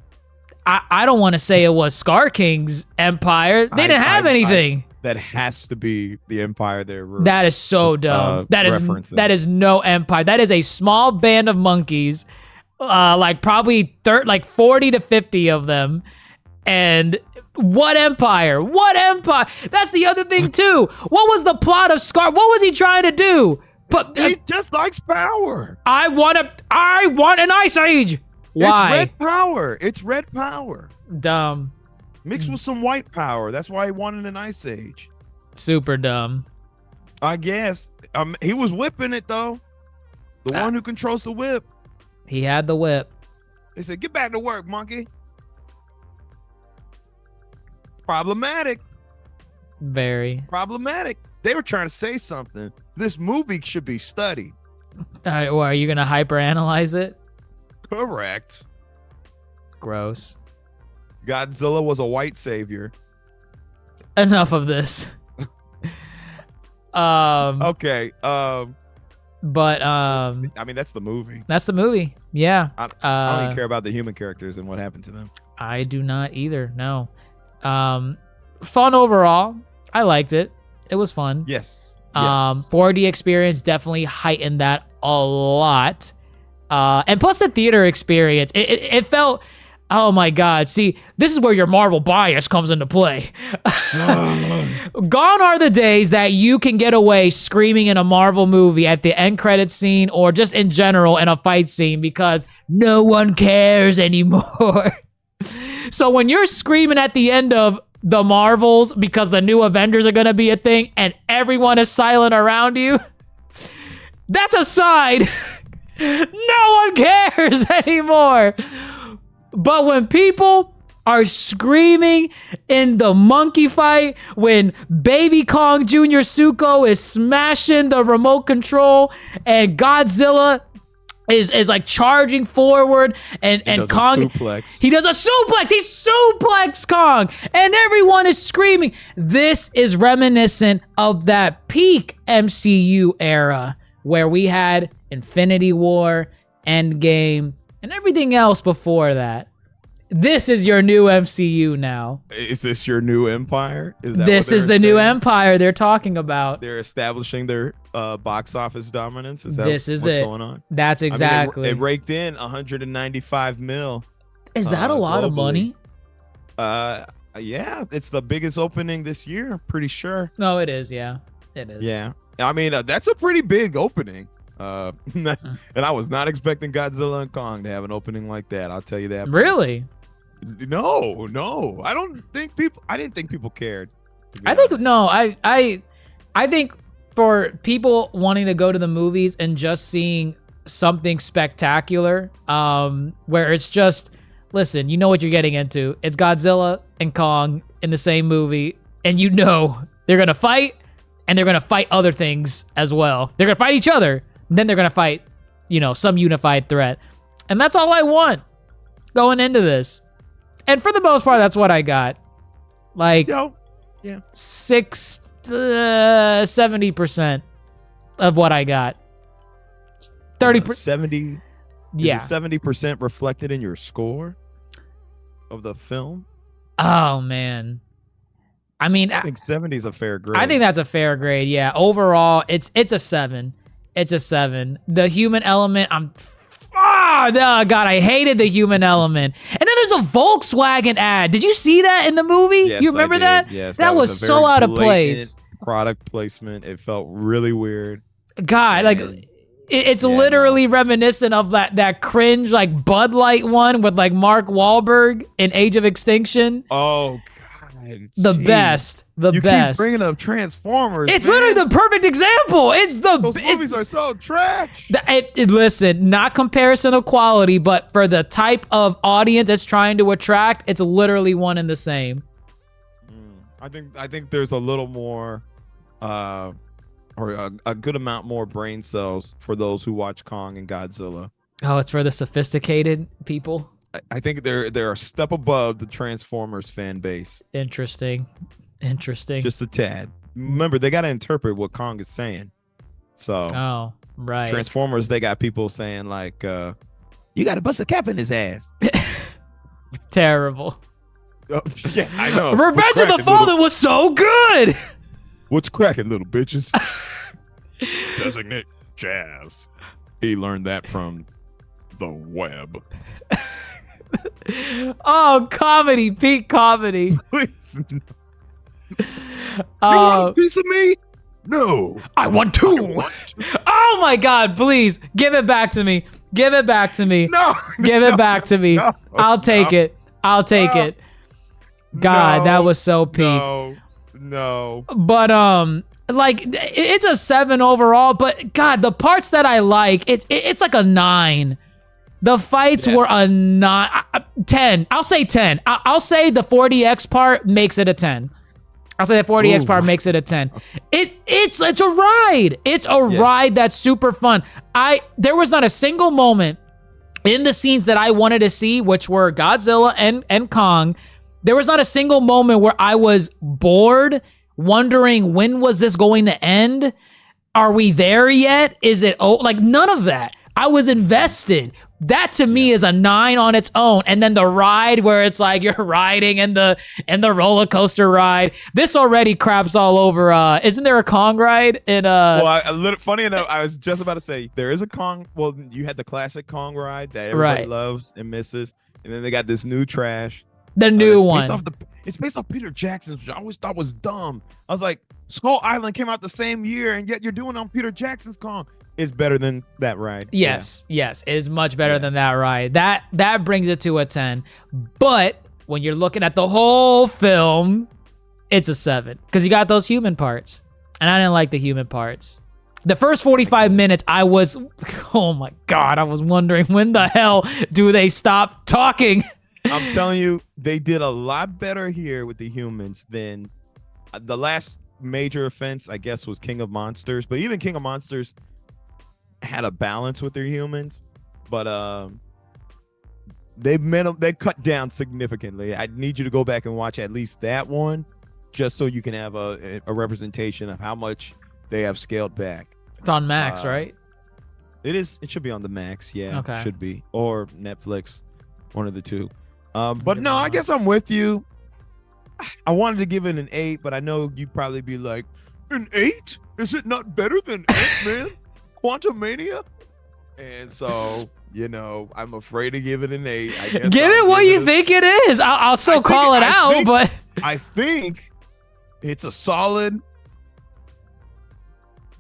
I don't want to say it was Scar King's empire. They didn't have anything.
That has to be the empire there.
That is so dumb. That is no empire. That is a small band of monkeys, like probably 40 to 50 of them. And what empire? What empire? That's the other thing too. What was the plot of Scar? What was he trying to do? But
he just likes power.
I want an ice age. Why?
It's red power.
Dumb.
Mixed with some white power. That's why he wanted an ice age.
Super dumb.
I guess. He was whipping it though. The one who controls the whip.
He had the whip.
They said, "Get back to work, monkey." Problematic.
Very
problematic. They were trying to say something. This movie should be studied.
Well, are you gonna hyperanalyze it?
Correct.
Gross.
Godzilla was a white savior.
Enough of this.
Okay.
But
that's the movie.
That's the movie. Yeah.
I don't even care about the human characters and what happened to them.
I do not either. No. Fun overall. I liked it. It was fun.
Yes.
4D experience definitely heightened that a lot. And plus the theater experience, it felt, oh my God. See, this is where your Marvel bias comes into play. Gone are the days that you can get away screaming in a Marvel movie at the end credit scene or just in general in a fight scene because no one cares anymore. So when you're screaming at the end of the Marvels because the new Avengers are going to be a thing and everyone is silent around you, that's a sign no one cares anymore. But when people are screaming in the monkey fight, when Baby Kong Jr. Suko is smashing the remote control and Godzilla is like charging forward and Kong, he does a suplex. He suplexed Kong and everyone is screaming. This is reminiscent of that peak MCU era where we had Infinity War, Endgame, and everything else before that. This is your new MCU now.
Is this your new empire?
This is the new empire they're talking about.
They're establishing their box office dominance. Is that
what's going
on?
That's exactly.
It raked in 195 mil.
Is that a lot of money?
Yeah, it's the biggest opening this year. I'm pretty sure.
No, it is. Yeah, it is.
Yeah, I mean that's a pretty big opening. And I was not expecting Godzilla and Kong to have an opening like that. I'll tell you that.
Really?
No. I didn't think people cared.
I think for people wanting to go to the movies and just seeing something spectacular, where it's just, listen, you know what you're getting into. It's Godzilla and Kong in the same movie, and you know they're gonna fight, and they're gonna fight other things as well. They're gonna fight each other, then they're gonna fight, some unified threat, and that's all I want going into this. And for the most part, that's what I got. Like, 70% of what I got. 30%. Yeah.
Is it 70% reflected in your score of the film?
Oh man. I mean,
I think 70 is a fair grade.
I think that's a fair grade. Yeah. Overall, it's a 7. It's a 7. The human element, no, God, I hated the human element. And then there's a Volkswagen ad. Did you see that in the movie?
Yes,
You remember
I did.
that?
Yes,
that was
a
so
very
out of
blatant
place.
Product placement. It felt really weird.
God, like it's literally reminiscent of that cringe like Bud Light one with like Mark Wahlberg in Age of Extinction.
Oh God.
The best. The
you
best.
Keep bringing up Transformers.
It's
man.
literally the perfect example.
Those movies are so trash.
Listen, not comparison of quality, but for the type of audience it's trying to attract, it's literally one and the same.
I think there's a little more, or a good amount more brain cells for those who watch Kong and Godzilla.
Oh, it's for the sophisticated people.
I think they're a step above the Transformers fan base.
Interesting.
Just a tad. Remember, they got to interpret what Kong is saying. So,
oh, right.
Transformers, they got people saying like, "You got to bust a cap in his ass."
Terrible.
Oh, yeah, I know.
Revenge of the Fallen was so good.
What's cracking, little bitches? Designate Jazz. He learned that from the web.
Oh, comedy, peak comedy.
Please. You want a piece of me? No.
I want two. Oh my God, please give it back to me. Give it back to me.
No.
Give it back to me.
No,
I'll take it. I'll take it. God, that was so peak.
No.
But like it's a 7 overall, but God, the parts that I like, it's like a 9. The fights were a 10. I'll say 10. I'll say the 40X part makes it a 10. I'll say the 40X part makes it a 10. It's a ride. It's a ride that's super fun. There was not a single moment in the scenes that I wanted to see, which were Godzilla and Kong. There was not a single moment where I was bored, wondering when was this going to end? Are we there yet? Is it like none of that? I was invested. That to me is a 9 on its own. And then the ride where it's like you're riding in the roller coaster ride. This already craps all over. Isn't there a Kong ride in
Well, funny enough, I was just about to say there is a Kong. Well, you had the classic Kong ride that everybody loves and misses, and then they got this new trash.
The new one.
It's based off Peter Jackson's, which I always thought was dumb. I was like, Skull Island came out the same year, and yet you're doing it on Peter Jackson's Kong. It's better than that ride.
Yes, it is much better than that ride. That brings it to a 10. But when you're looking at the whole film, it's a 7 because you got those human parts, and I didn't like the human parts. The first 45 minutes, oh my God, I was wondering when the hell do they stop talking?
I'm telling you, they did a lot better here with the humans than the last major offense, I guess, was King of Monsters. But even King of Monsters had a balance with their humans, but they cut down significantly. I need you to go back and watch at least that one, just so you can have a representation of how much they have scaled back.
It's on Max, right?
It should be on the Max. Yeah,
okay.
Should be, or Netflix, one of the two. But no, I guess I'm with you. I wanted to give it an 8, but I know you'd probably be like, an 8? Is it not better than Ant-Man? Quantumania? And so, I'm afraid to give it an 8. I guess
give it what you think it is. I'll still call it out, but
I think it's a solid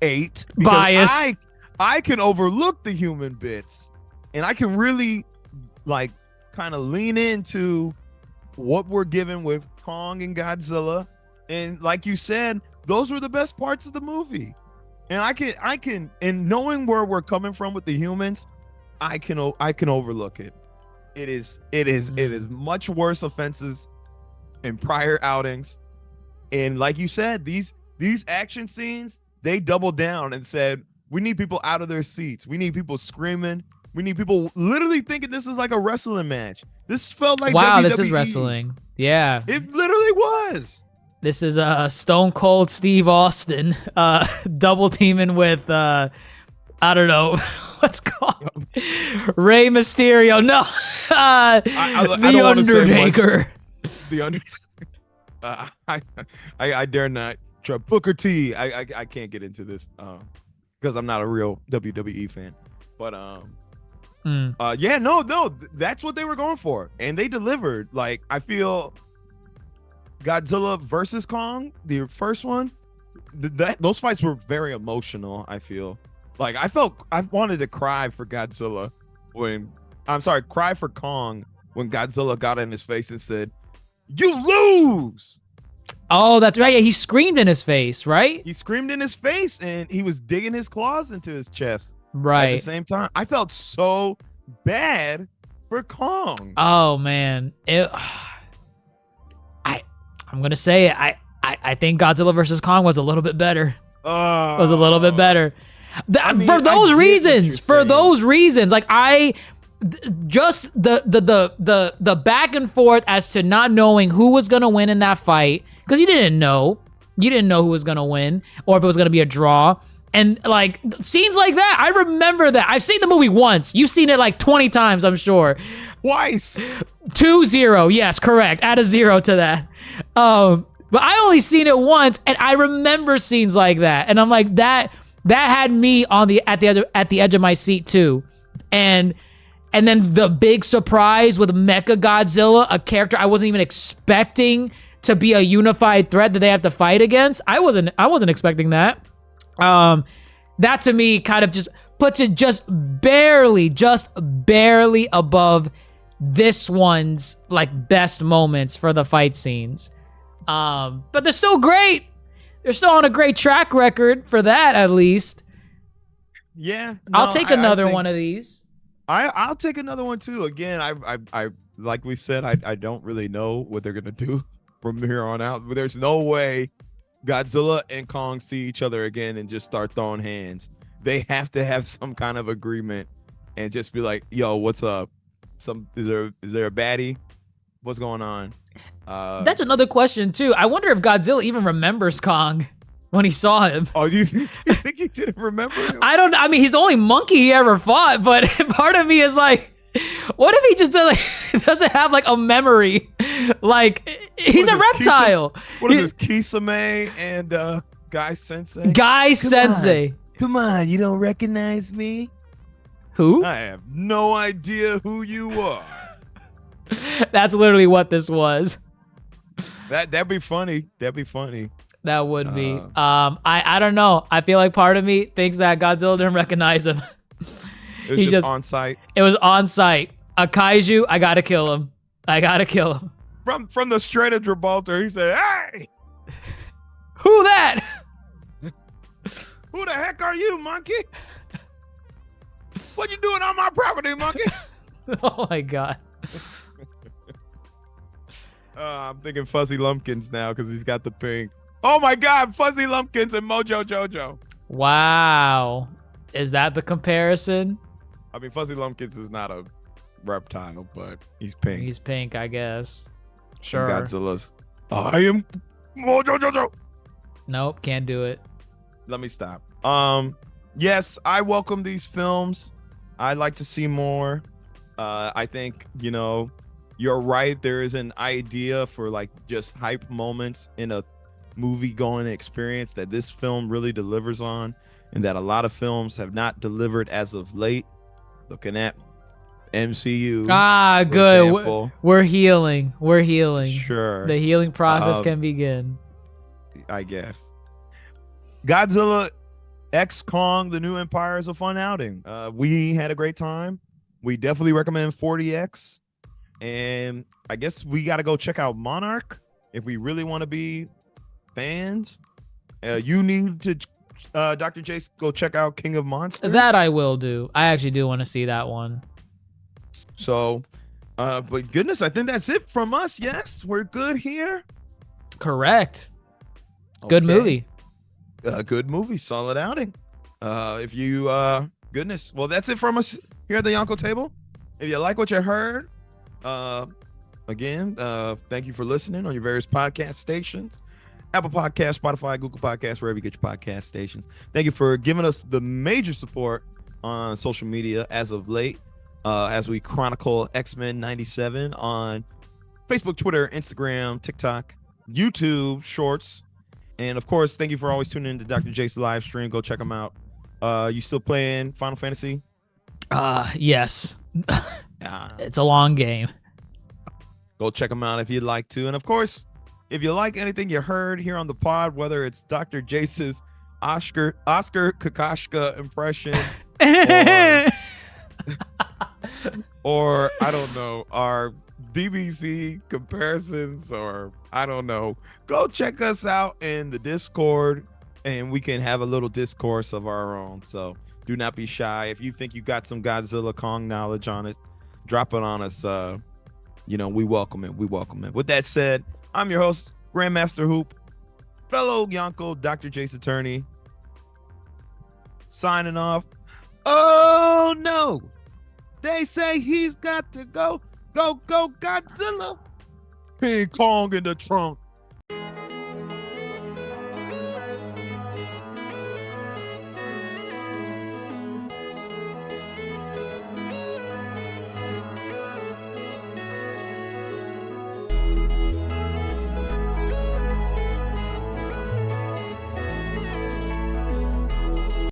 8.
Bias.
I can overlook the human bits, and I can really kind of lean into what we're given with Kong and Godzilla. And like you said, those were the best parts of the movie. And I can, and knowing where we're coming from with the humans, I can overlook it. It is much worse offenses in prior outings. And like you said, these action scenes, they doubled down and said, we need people out of their seats. We need people screaming. We need people literally thinking this is like a wrestling match. This felt like
wow,
WWE.
This is wrestling. Yeah.
It literally was.
This is Stone Cold Steve Austin double teaming with I don't know what's called Rey Mysterio. No,
I
the
don't wanna say much.
Undertaker.
The Undertaker. I dare not. Booker T. I can't get into this because I'm not a real WWE fan. But yeah, no, that's what they were going for, and they delivered. Like, I feel Godzilla versus Kong, the first one, those fights were very emotional. I feel like I wanted to cry for Godzilla cry for Kong when Godzilla got in his face and said, "You lose."
Oh, that's right. Yeah, he screamed in his face, right?
He screamed in his face, and he was digging his claws into his chest.
Right.
At the same time, I felt so bad for Kong.
Oh man, I'm gonna say it. I think Godzilla versus Kong was a little bit better. Was a little bit better. For those reasons, like just the back and forth as to not knowing who was gonna win in that fight, because you didn't know who was gonna win or if it was gonna be a draw. And like scenes like that, I remember that. I've seen the movie once. You've seen it like 20 times, I'm sure.
Twice.
2-0. Yes, correct. Add a 0 to that. But I only seen it once, and I remember scenes like that. And I'm like, that had me on at the edge of my seat too. And then the big surprise with Mecha Godzilla, a character I wasn't even expecting to be a unified threat that they have to fight against. I wasn't expecting that. That to me kind of just puts it just barely above this one's like best moments for the fight scenes. But they're still great. They're still on a great track record for that, at least.
Yeah.
I'll take another one of these.
I'll take another one too. Again, I like we said, I don't really know what they're gonna do from here on out. But there's no way Godzilla and Kong see each other again and just start throwing hands. They have to have some kind of agreement and just be like, "Yo, what's up? Is there a baddie? What's going on?"
That's another question too. I wonder if Godzilla even remembers Kong when he saw him.
Oh, you think he didn't remember him?
I mean, he's the only monkey he ever fought, but part of me is like, what if he just doesn't have like a memory? Like, he's a reptile.
What is this, Kisame and Guy Sensei?
Guy Sensei.
Come on, you don't recognize me?
Who?
I have no idea who you are.
That's literally what this was.
That'd be funny. That'd be funny.
That would be. I don't know. I feel like part of me thinks that Godzilla didn't recognize him.
It was just on site.
It was on site. A kaiju, I gotta kill him.
From the Strait of Gibraltar, he said, "Hey,
who that?
Who the heck are you, monkey? What you doing on my property, monkey?"
Oh my god.
I'm thinking Fuzzy Lumpkins now because he's got the pink. Oh my god, Fuzzy Lumpkins and Mojo Jojo.
Wow. Is that the comparison?
I mean, Fuzzy Lumpkins is not a reptile, but he's pink.
He's pink, I guess. Sure.
And Godzilla's. I am Mojo Jojo.
Nope, can't do it.
Let me stop. Yes, I welcome these films. I'd like to see more. I think, you're right. There is an idea for like just hype moments in a movie going experience that this film really delivers on, and that a lot of films have not delivered as of late. Looking at MCU.
Good.
Example.
We're healing.
Sure.
The healing process can begin.
I guess. Godzilla X Kong, The New Empire is a fun outing. We had a great time. We definitely recommend 40X. And I guess we got to go check out Monarch if we really want to be fans. You need to, Dr. Jace, go check out King of Monsters.
That I will do. I actually do want to see that one.
So, but goodness, I think that's it from us. Yes, we're good here.
Correct. Good movie.
Good movie. Solid outing. If you, goodness. Well, that's it from us here at the Yonko table. If you like what you heard, again, thank you for listening on your various podcast stations. Apple Podcasts, Spotify, Google Podcasts, wherever you get your podcast stations. Thank you for giving us the major support on social media as of late, as we chronicle X-Men 97 on Facebook, Twitter, Instagram, TikTok, YouTube, Shorts. And of course, thank you for always tuning in to Dr. Jace's live stream. Go check them out. You still playing Final Fantasy?
Yes. It's a long game.
Go check them out if you'd like to. And of course, if you like anything you heard here on the pod, whether it's Dr. Jace's Oscar Kakashka impression or I don't know, our DBC comparisons, or I don't know, go check us out in the Discord and we can have a little discourse of our own. So do not be shy. If you think you got some Godzilla Kong knowledge on it, drop it on us. We welcome it. We welcome it. With that said, I'm your host, Grandmaster Hoop, fellow Yonko, Dr. DrJaceAttorney, signing off. Oh no, they say he's got to go Godzilla. King Kong in the trunk.